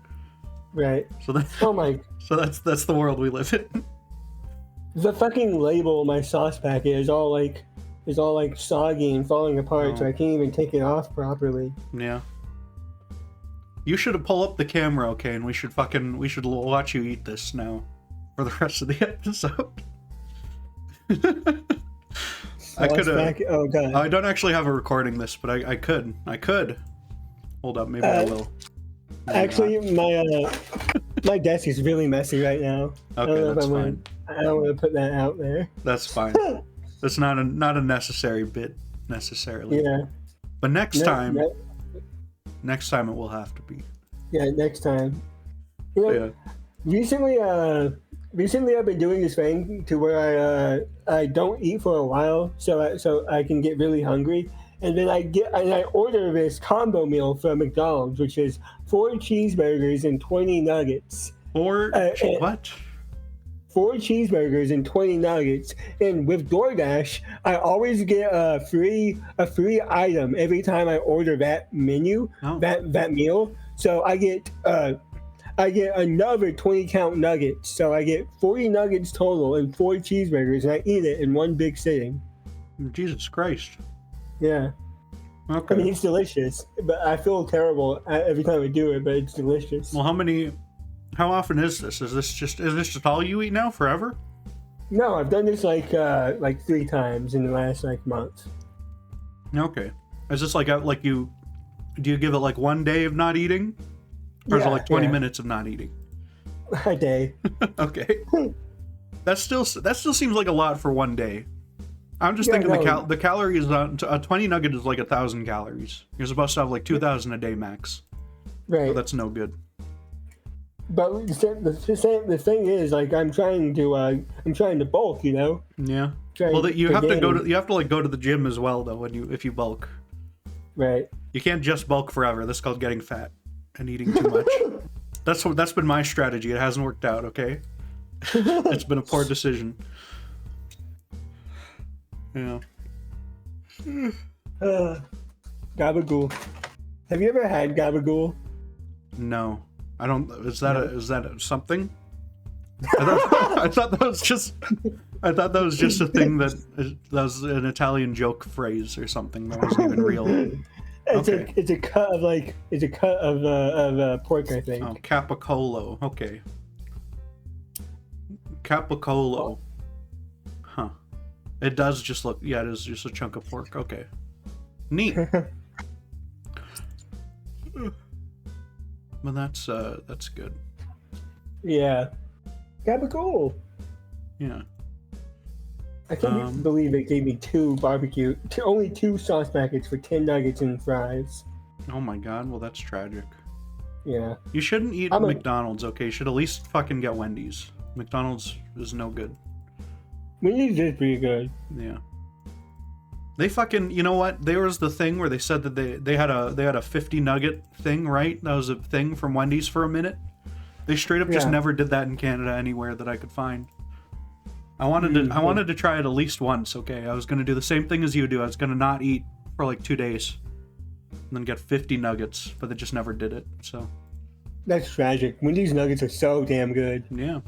Right. So that's that's the world we live in. The fucking label on my sauce packet is all like soggy and falling apart, so I can't even take it off properly. Yeah. You should pull up the camera, okay, and we should watch you eat this now for the rest of the episode. I could. Oh god. I don't actually have a recording this, but I could. Hold up, maybe I will. Maybe actually, my desk is really messy right now. Okay, that's fine. I don't want to put that out there. That's fine. That's not a necessary bit necessarily. Yeah. But next time it will have to be. Yeah, next time. Recently I've been doing this thing to where I don't eat for a while, so I can get really hungry, and then I order this combo meal from McDonald's, which is 4 cheeseburgers and 20 nuggets. What? 4 cheeseburgers and 20 nuggets, and with DoorDash, I always get a free item every time I order that menu, that meal. So I get another 20 count nuggets. So I get 40 nuggets total and 4 cheeseburgers, and I eat it in one big sitting. Jesus Christ. Yeah. Okay. I mean, it's delicious, but I feel terrible every time I do it, but it's delicious. Well, how often is this? Is this just all you eat now forever? No, I've done this like 3 times in the last month. Okay. Is this do you give it like one day of not eating? Or is it like 20 minutes of not eating? A day. Okay. That still seems like a lot for one day. I'm just thinking the calories on a 20 nugget is like 1,000 calories. You're supposed to have like 2,000 a day max. Right. So that's no good. But the thing is, like, I'm trying to bulk, you know. Yeah. Well, you have to go to the gym as well though if you bulk. Right. You can't just bulk forever. That's called getting fat and eating too much. That's been my strategy. It hasn't worked out. Okay. It's been a poor decision. Yeah. Gabagool. Have you ever had gabagool? No. I don't. Is that something? I thought that was just a thing that was an Italian joke phrase or something that wasn't even real. It's a cut of pork, I think. Oh, capicolo. Okay. Capicolo. Huh. It does just look. Yeah, it is just a chunk of pork. Okay. Neat. Well, that's good. Yeah. Gabagool. Yeah. I can't believe they gave me only 2 sauce packets for 10 nuggets and fries. Oh my god, well that's tragic. Yeah. You shouldn't eat McDonald's, okay? You should at least fucking get Wendy's. McDonald's is no good. Wendy's is pretty good. Yeah. They fucking, you know what? There was the thing where they said that they had a 50 nugget thing, right? That was a thing from Wendy's for a minute. They straight up just never did that in Canada anywhere that I could find. I wanted to try it at least once, okay? I was going to do the same thing as you do. I was going to not eat for like 2 days and then get 50 nuggets, but they just never did it. So that's tragic. Wendy's nuggets are so damn good. Yeah.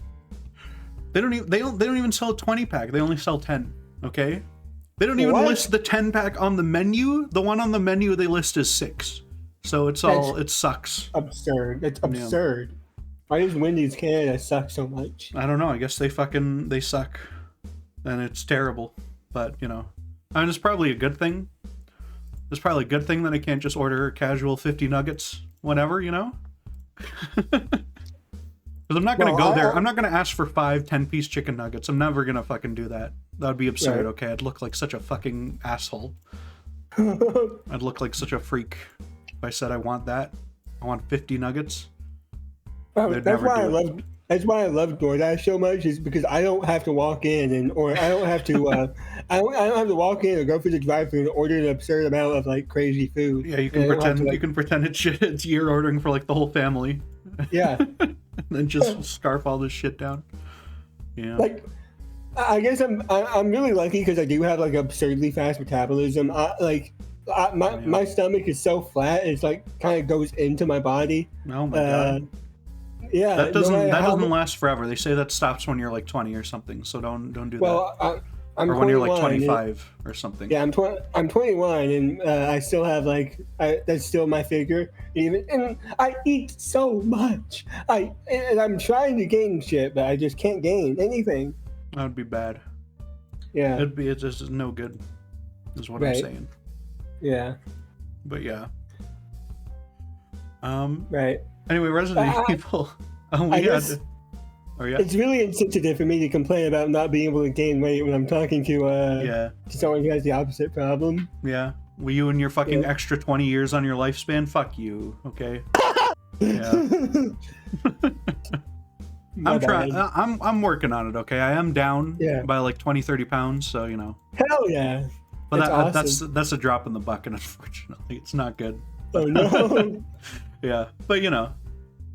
They don't even sell a 20-pack. They only sell 10. Okay. They don't even What? list the 10-pack on the menu. The one on the menu they list is 6. So it sucks. Absurd. It's absurd. Why does Wendy's Canada suck so much? I don't know. I guess they suck. And it's terrible. But, you know. I mean, it's probably a good thing. It's probably a good thing that I can't just order casual 50 nuggets whenever, you know? Because I'm not going to go there. I'm not going to ask for 5 10-piece chicken nuggets. I'm never going to fucking do that. That would be absurd, okay? I'd look like such a fucking asshole. I'd look like such a freak if I said I want that. I want 50 nuggets. That's why I love DoorDash so much, is because I don't have to walk in or I don't have to I don't have to walk in or go through the drive-thru and order an absurd amount of like crazy food. Yeah, you can pretend it's you're ordering for like the whole family. Yeah. And then just scarf all this shit down. Yeah. Like, I guess I'm really lucky because I do have like absurdly fast metabolism. My stomach is so flat, it's like kind of goes into my body. Oh my god. Yeah, that doesn't last forever. They say that stops when you're like 20 or something. So don't do that. Well, I'm or when you're like 25 or something. Yeah, I'm 21 and I still have like that's still my figure. And I eat so much. I'm trying to gain shit, but I just can't gain anything. That would be bad. Yeah, it's just no good. Is what I'm saying. Yeah. But yeah. Right. Anyway, Resident Evil. It's really insensitive for me to complain about not being able to gain weight when I'm talking to someone who has the opposite problem. Yeah. Well, you and your fucking extra 20 years on your lifespan, fuck you, okay? Yeah. I'm trying. I'm working on it, okay? I am down by like 20-30 pounds, so you know. Hell yeah. But that's a drop in the bucket, unfortunately. It's not good. Oh no. Yeah, but you know,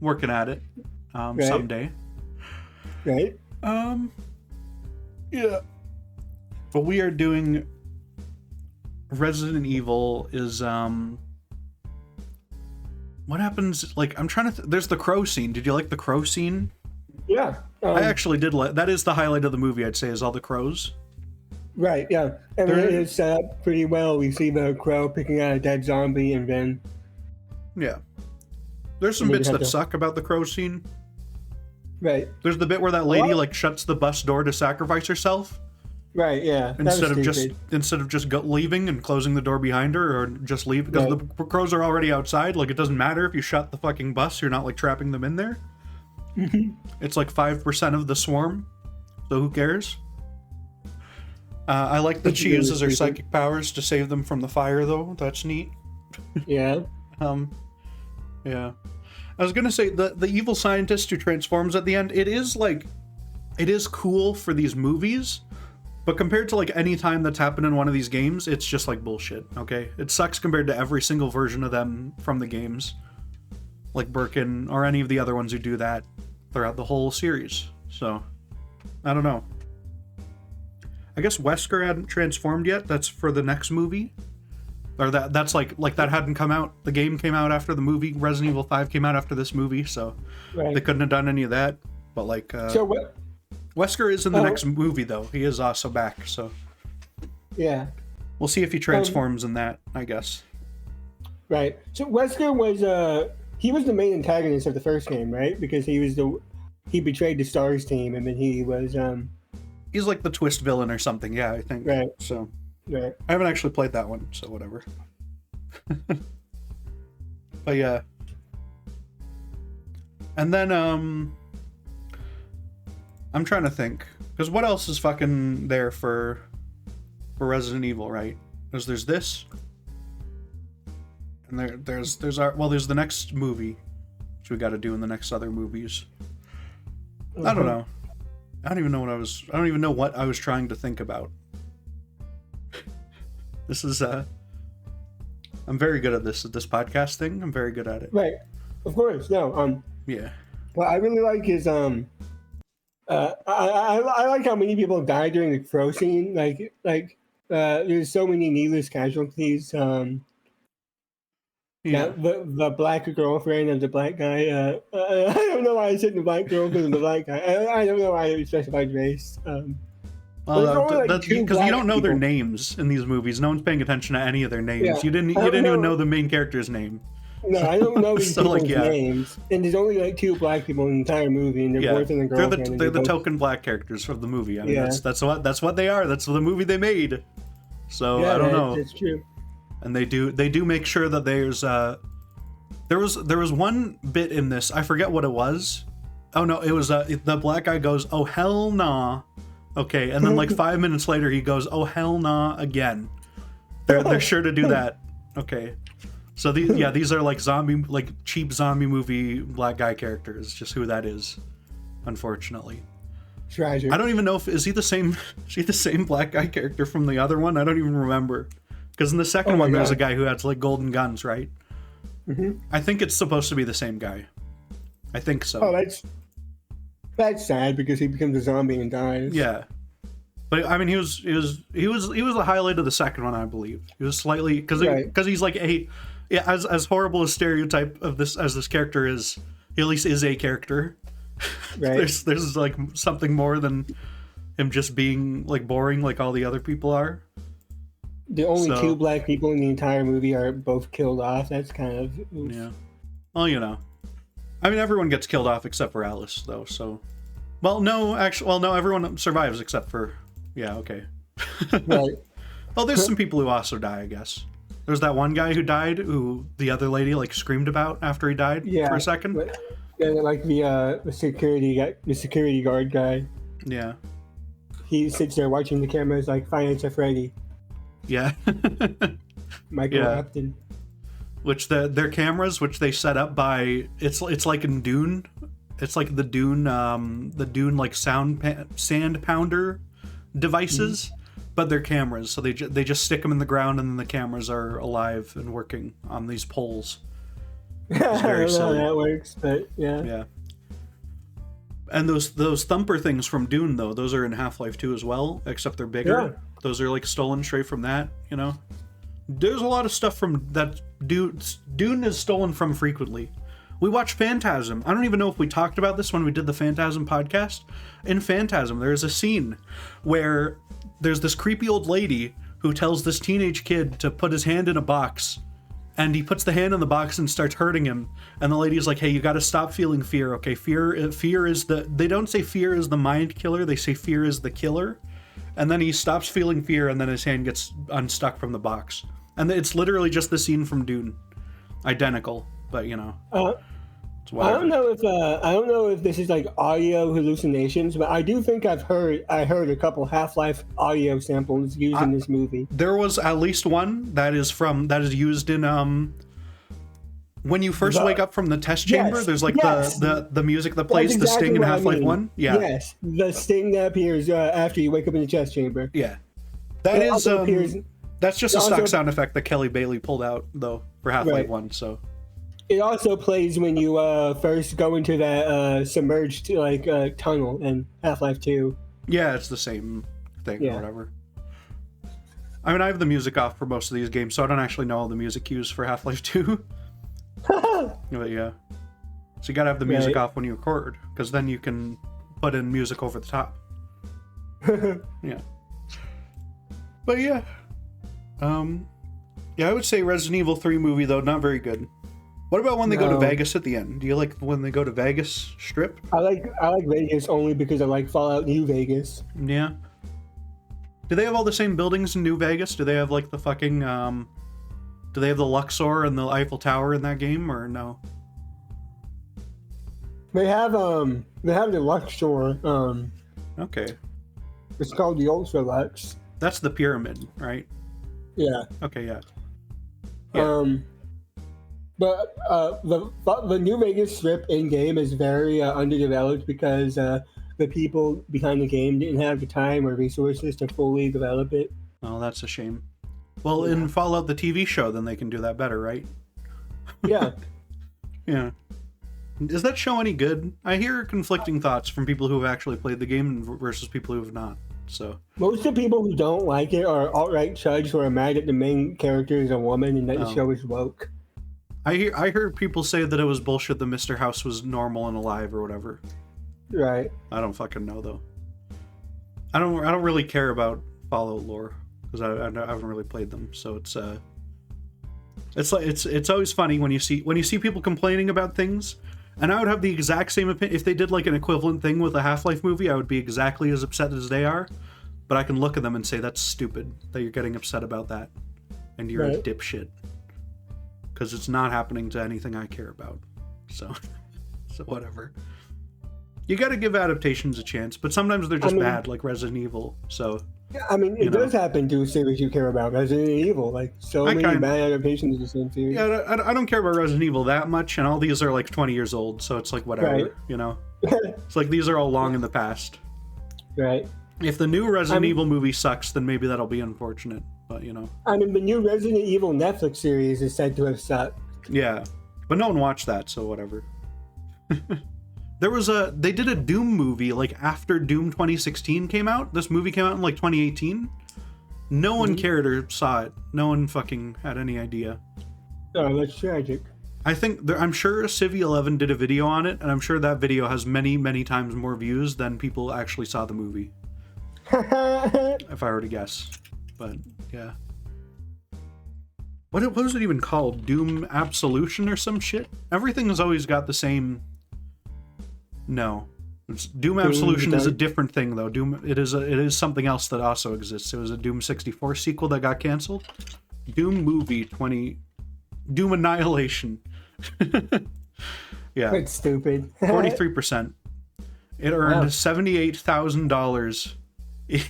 working at it someday. Right. Yeah. But we are doing Resident Evil is what happens, like, I'm trying to there's the crow scene. Did you like the crow scene? Yeah. I actually did that is the highlight of the movie, I'd say, is all the crows. Right, yeah. And it's set up pretty well. We see the crow picking out a dead zombie and then yeah. There's some bits that suck about the crow scene. Right. There's the bit where that lady like shuts the bus door to sacrifice herself. Right. Yeah. Instead of just leaving and closing the door behind her, or just leave, because the crows are already outside. Like, it doesn't matter if you shut the fucking bus. You're not like trapping them in there. It's like 5% of the swarm, so who cares? I like that she uses her psychic powers to save them from the fire, though. That's neat. Yeah. Yeah. I was gonna say the evil scientist who transforms at the end, it is cool for these movies, but compared to like any time that's happened in one of these games, it's just like bullshit, okay? It sucks compared to every single version of them from the games. Like Birkin or any of the other ones who do that throughout the whole series. So, I don't know. I guess Wesker hadn't transformed yet. That's for the next movie. Or that's like that hadn't come out. The game came out after the movie. Resident Evil 5 came out after this movie, so they couldn't have done any of that. But like, Wesker is in the next movie, though. He is also back, so yeah, we'll see if he transforms in that, I guess. Right. So Wesker was he was the main antagonist of the first game, right? Because he betrayed the STARS team, and then he was he's like the twist villain or something. Yeah, I think. Right. So. Right. I haven't actually played that one, so whatever. But yeah. And then I'm trying to think, because what else is fucking there for Resident Evil, right? Because there's this, and there's the next movie, which we got to do in the next other movies. I don't know. I don't even know what I was trying to think about. This is I'm very good at this podcast thing. I'm very good at it. Right. Of course. No. Yeah. What I really like is I like how many people die during the crow scene. Like there's so many needless casualties. Yeah. The black girlfriend of the black guy. I don't know why I said the black girlfriend of the black guy. I don't know why it specified race. There's only like That's two because you black don't know their people. names in these movies. No one's paying attention to any of their names. Yeah. You didn't I don't even know. know the main character's name. No, I don't know these So, like, people's yeah. names. And there's only like two black people in the entire movie, and they're Yeah, boyfriend and they're girlfriend. the and they're the both- token black characters of the movie. I mean, Yeah. that's what they are. That's the movie they made. So Yeah, I don't know. That's true. And they do make sure that there's there was one bit in this, I forget what it was. Oh no, it was the black guy goes, "Oh hell nah." Okay, and then like 5 minutes later he goes, "Oh hell nah" again. They're sure to do that. Okay. So these are like cheap zombie movie black guy characters, just who that is, unfortunately. Tragic. I don't even know is he the same black guy character from the other one? I don't even remember. Because in the second one there's a guy who has like golden guns, right? Mm-hmm. I think it's supposed to be the same guy. I think so. Oh, that's sad because he becomes a zombie and dies. Yeah. But I mean, he was the highlight of the second one, I believe. He was slightly because he's like as horrible a stereotype of this as this character is, he at least is a character. Right. there's like something more than him just being like boring like all the other people are. The only two black people in the entire movie are both killed off. That's kind of oof. Yeah. Well, you know, I mean, everyone gets killed off except for Alice, though. So, no, everyone survives except for okay. Right. Well, there's some people who also die, I guess. There's that one guy who died, who the other lady like screamed about after he died for a second. Yeah, like the security guard guy. Yeah. He sits there watching the cameras like Finance of Freddy. Yeah. Michael Upton. Which their cameras, which they set up by it's like in Dune. It's like the Dune like sand pounder devices, but they're cameras. So they just stick them in the ground, and then the cameras are alive and working on these poles. I don't know how that works, but yeah. Yeah. And those thumper things from Dune, though, those are in Half-Life 2 as well, except they're bigger. Yeah. Those are like stolen straight from that, you know? There's a lot of stuff from that Dune is stolen from frequently. We watched Phantasm. I don't even know if we talked about this when we did the Phantasm podcast. In Phantasm, there's a scene where there's this creepy old lady who tells this teenage kid to put his hand in a box, and he puts the hand in the box and starts hurting him. And the lady's like, "Hey, you got to stop feeling fear. Okay, fear is they don't say fear is the mind killer. They say fear is the killer." And then he stops feeling fear, and then his hand gets unstuck from the box. And it's literally just the scene from Dune, identical. But you know, it's I don't know if this is like audio hallucinations, but I do think I heard a couple Half-Life audio samples used in this movie. There was at least one that is used in when you first wake up from the test chamber. Yes, there's like the music that plays That's exactly the sting in what I Half-Life mean. 1. Yeah. Yes, the sting that appears after you wake up in the test chamber. Yeah. That It is also appears- that's just a also- stock sound effect that Kelly Bailey pulled out though for Half-Life Right. 1. So It also plays when you first go into that submerged tunnel in Half-Life 2. yeah, it's the same thing Yeah. or whatever. I mean, I have the music off for most of these games, so I don't actually know all the music cues for Half-Life 2. But yeah. So you gotta have the music off when you record, because then you can put in music over the top. Yeah. But yeah. Yeah, I would say Resident Evil 3 movie, though, not very good. What about when they go to Vegas at the end? Do you like when they go to Vegas Strip? I like Vegas only because I like Fallout New Vegas. Yeah. Do they have all the same buildings in New Vegas? Do they have like the fucking do they have the Luxor and the Eiffel Tower in that game, or no? They have the Luxor. Okay. It's called the Ultra Lux. That's the pyramid, right? Yeah. Okay, yeah. But the New Vegas Strip in game is very underdeveloped because the people behind the game didn't have the time or resources to fully develop it. Oh, that's a shame. Well, in Fallout the TV show, then they can do that better, right? Yeah. Yeah. Is that show any good? I hear conflicting thoughts from people who have actually played the game versus people who have not. So Most of the people who don't like it are alt-right chuds who are mad that the main character is a woman and that the show is woke. I heard people say that it was bullshit that Mr. House was normal and alive or whatever. Right. I don't fucking know though. I don't really care about Fallout lore because I haven't really played them. So it's always funny when you see people complaining about things. And I would have the exact same opinion if they did like an equivalent thing with a Half-Life movie. I would be exactly as upset as they are. But I can look at them and say that's stupid that you're getting upset about that, and you're a dipshit. Because it's not happening to anything I care about. So whatever. You got to give adaptations a chance, but sometimes they're just bad, like Resident Evil. So. I mean, it does happen to a series you care about, Resident Evil. Like, so many bad adaptations of the same series. Yeah, I don't care about Resident Evil that much, and all these are like 20 years old, so it's like whatever, you know? It's like these are all long in the past. Right. If the new Resident Evil movie sucks, then maybe that'll be unfortunate, but you know. I mean, the new Resident Evil Netflix series is said to have sucked. Yeah, but no one watched that, so whatever. They did a Doom movie like after Doom 2016 came out. This movie came out in like 2018. No one cared or saw it. No one fucking had any idea. Oh, that's tragic. I'm sure Civ 11 did a video on it, and I'm sure that video has many, many times more views than people actually saw the movie. If I were to guess. But yeah. What was it even called? Doom Absolution or some shit? Everything has always got the same. No, Doom Absolution is a different thing though. It is something else that also exists. It was a Doom 64 sequel that got canceled. Doom movie Doom Annihilation. Yeah, it's stupid. 43%. It earned $78,000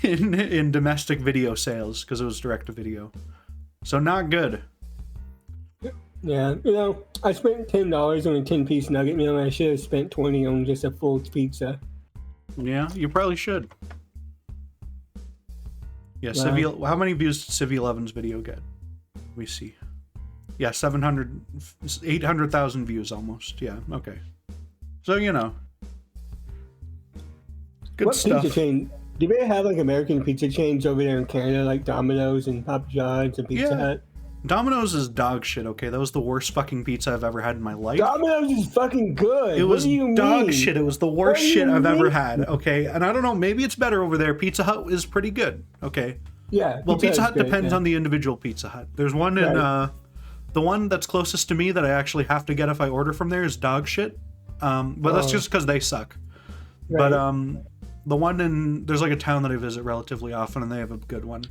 in domestic video sales because it was direct to video. So not good. Yeah, you know, I spent $10 on a 10-piece nugget meal, and I should have spent $20 on just a full pizza. Yeah, you probably should. Yeah, Wow. How many views did Civ 11's video get? Let me see. Yeah, 800,000 views almost. Yeah, okay. So, you know. Good what stuff. Pizza chain? Do they have like American pizza chains over there in Canada, like Domino's and Papa John's and Pizza Hut? Domino's is dog shit, okay? That was the worst fucking pizza I've ever had in my life. Domino's is fucking good. It was dog mean? shit. It was the worst shit I've ever had, okay? And I don't know, maybe it's better over there. Pizza Hut is pretty good, okay? Yeah. Well, Pizza Hut depends on the individual Pizza Hut. There's one in, the one that's closest to me that I actually have to get if I order from there is dog shit. But that's just because they suck. Right. But the one there's like a town that I visit relatively often, and they have a good one.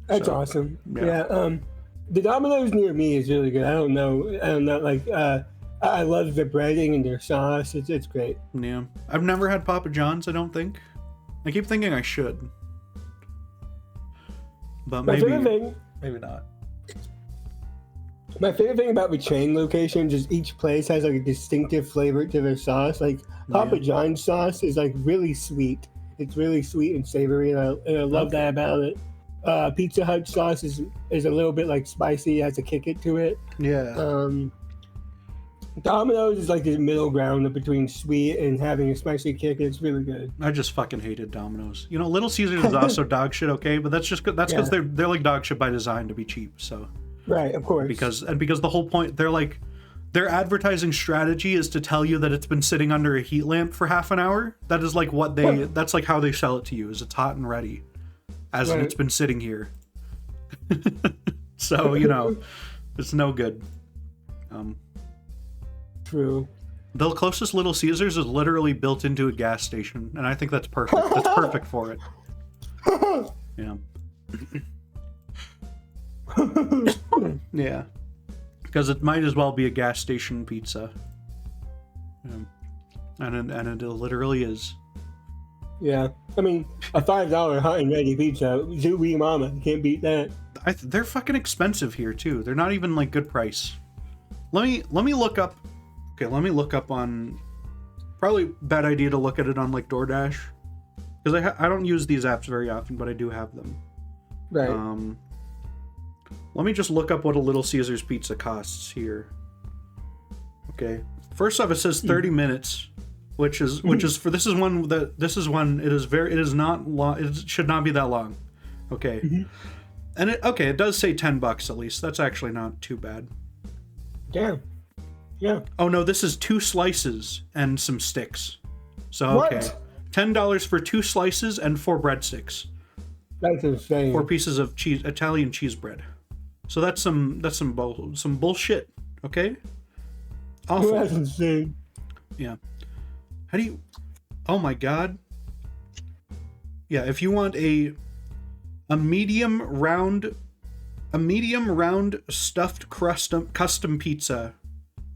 That's awesome. Yeah. The Domino's near me is really good. I don't know. Like, I love the breading and their sauce. It's great. Yeah. I've never had Papa John's, I don't think. I keep thinking I should. But maybe not. My favorite thing about the chain locations is each place has like a distinctive flavor to their sauce. Like Papa John's sauce is like really sweet. It's really sweet and savory, and I love that about it. Pizza Hut sauce is a little bit like spicy, has a kick it to it. Yeah. Domino's is like this middle ground between sweet and having a spicy kick, and it's really good. I just fucking hated Domino's. You know, Little Caesars is also dog shit, okay? But that's because they're like dog shit by design to be cheap. So. Right, of course. Because the whole point, their advertising strategy is to tell you that it's been sitting under a heat lamp for half an hour. That is like that's like how they sell it to you, is it's hot and ready. As in it's been sitting here. So, you know, it's no good. True. The closest Little Caesars is literally built into a gas station, and I think that's perfect. That's perfect for it. Yeah. Yeah. Because it might as well be a gas station pizza. Yeah. And it literally is. Yeah. I mean, a $5 hot and ready pizza, Zooey Mama, you can't beat that. They're fucking expensive here too. They're not even like good price. Let me look up. Okay, let me look up on. Probably bad idea to look at it on like DoorDash, because I don't use these apps very often, but I do have them. Right. Let me just look up what a Little Caesars pizza costs here. Okay. First off, it says 30 minutes. Which is for this is one it is not long. It should not be that long. Okay. And it does say $10 at least. That's actually not too bad. Damn. Yeah. Oh no, this is 2 slices and some sticks. So okay, What? $10 for 2 slices and 4 breadsticks. That's insane. 4 pieces of cheese, Italian cheese bread. So that's some bullshit. Okay. Awful. That's insane. Yeah. How do you? Oh my god. Yeah, if you want a medium round stuffed custom pizza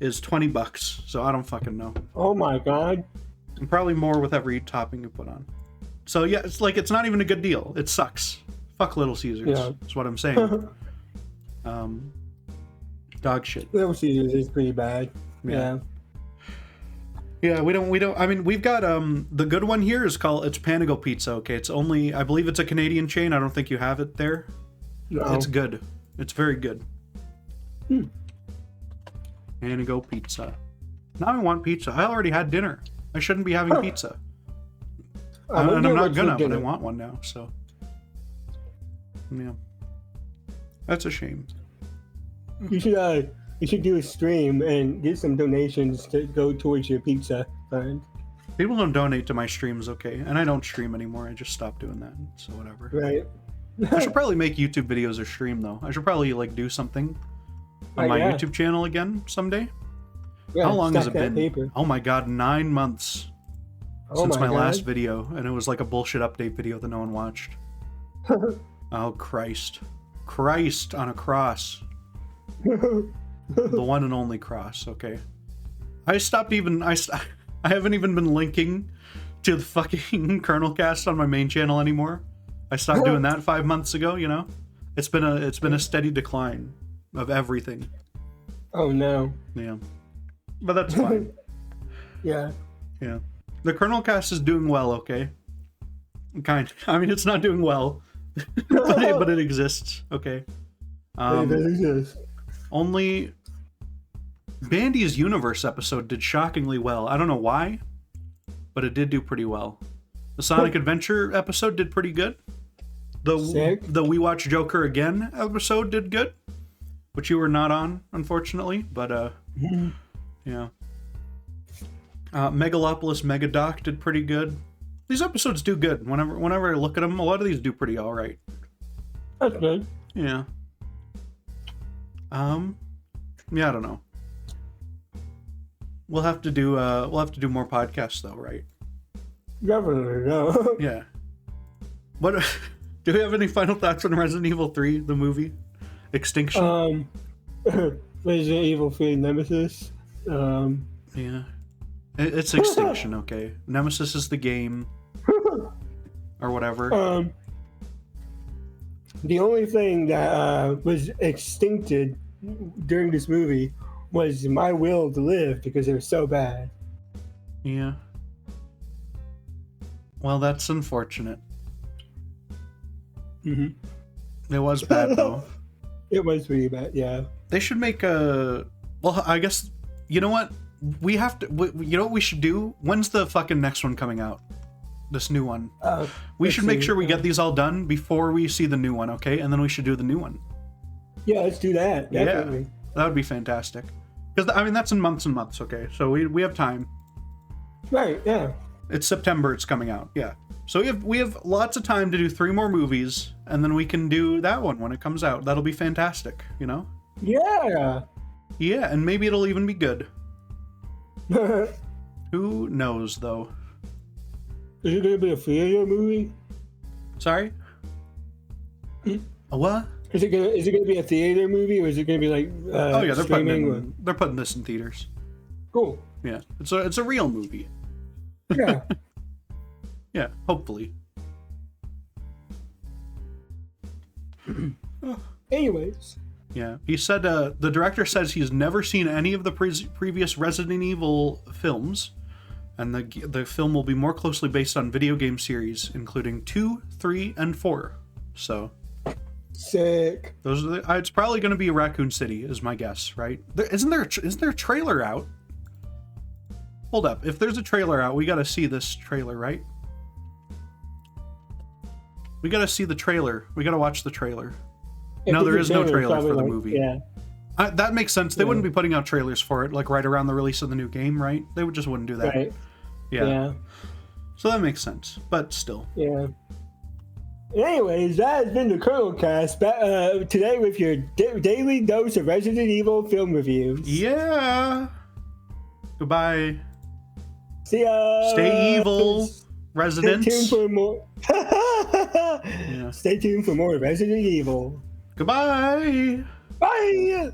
is $20. So I don't fucking know. Oh my god. And probably more with every topping you put on. So yeah, it's like it's not even a good deal. It sucks. Fuck Little Caesars. Yeah. That's what I'm saying. Dog shit. Little Caesars is pretty bad. Yeah. Yeah, we don't. I mean, we've got the good one here is it's Panago Pizza. Okay, it's only, I believe it's a Canadian chain. I don't think you have it there. No. It's good. It's very good. Panago Pizza. Now I want pizza. I already had dinner. I shouldn't be having pizza. And I'm not gonna, but I want one now. So yeah, that's a shame. You should do a stream and get some donations to go towards your pizza fund. People don't donate to my streams, okay? And I don't stream anymore. I just stopped doing that. So whatever. Right. I should probably make YouTube videos or stream though. I should probably like do something on my YouTube channel again someday. Yeah, how long has it been? Paper. Oh my god, 9 months since my last video, and it was like a bullshit update video that no one watched. Oh Christ on a cross. The one and only cross. Okay, I haven't even been linking to the fucking Colonelcast on my main channel anymore. I stopped doing that 5 months ago. You know, it's been a steady decline of everything. Oh no. Yeah, but that's fine. Yeah. The Colonelcast is doing well. Okay, kind. I mean, it's not doing well, but it exists. Okay. It exists. Only Bandy's Universe episode did shockingly well. I don't know why, but it did do pretty well. The Sonic Adventure episode did pretty good. The We Watch Joker Again episode did good, which you were not on, unfortunately. But yeah. Megalopolis Megadoc did pretty good. These episodes do good. Whenever I look at them, a lot of these do pretty all right. That's good. Yeah. Yeah, I don't know. We'll have to do more podcasts though, right? Definitely, no. Yeah. What do we have any final thoughts on Resident Evil 3, the movie? Extinction? Resident Evil 3 Nemesis. Yeah. It's Extinction, okay. Nemesis is the game. Or whatever. The only thing that was extincted during this movie was my will to live because it was so bad. Yeah. Well, that's unfortunate. It was bad, though. It was pretty bad, yeah. They should make a... Well, I guess... You know what? We have to... You know what we should do? When's the fucking next one coming out? This new one. We should make sure we get these all done before we see the new one, okay? And then we should do the new one. Yeah, let's do that. Definitely. Yeah, that would be fantastic. Because, I mean, that's in months and months, okay? So we have time. Right, yeah. It's September it's coming out, yeah. So we have lots of time to do 3 more movies, and then we can do that one when it comes out. That'll be fantastic, you know? Yeah. Yeah, and maybe it'll even be good. Who knows, though? Is it gonna be a theater movie? Sorry? A what? Is it gonna be a theater movie, or is it gonna be like oh yeah, they're streaming? they're putting this in theaters. Cool. Yeah, it's a real movie. Yeah. Yeah, hopefully. Anyways. Yeah, he said the director says he's never seen any of the previous Resident Evil films, and the film will be more closely based on video game series, including 2, 3, and 4. So sick. Those are it's probably going to be Raccoon City, is my guess, right? Isn't there a trailer out? Hold up, if there's a trailer out, we got to see this trailer, right? We got to see the trailer. We got to watch the trailer. No, there is no trailer for the movie. Yeah. That makes sense. They Yeah. wouldn't be putting out trailers for it like right around the release of the new game, right? They just wouldn't do that. Right. Yeah. Yeah. So that makes sense, but still. Yeah. Anyways, that has been the Colonelcast. Today with your daily dose of Resident Evil film reviews. Yeah. Goodbye. See ya. Stay evil, residents. Stay tuned for more. Yeah. Stay tuned for more Resident Evil. Goodbye. Bye.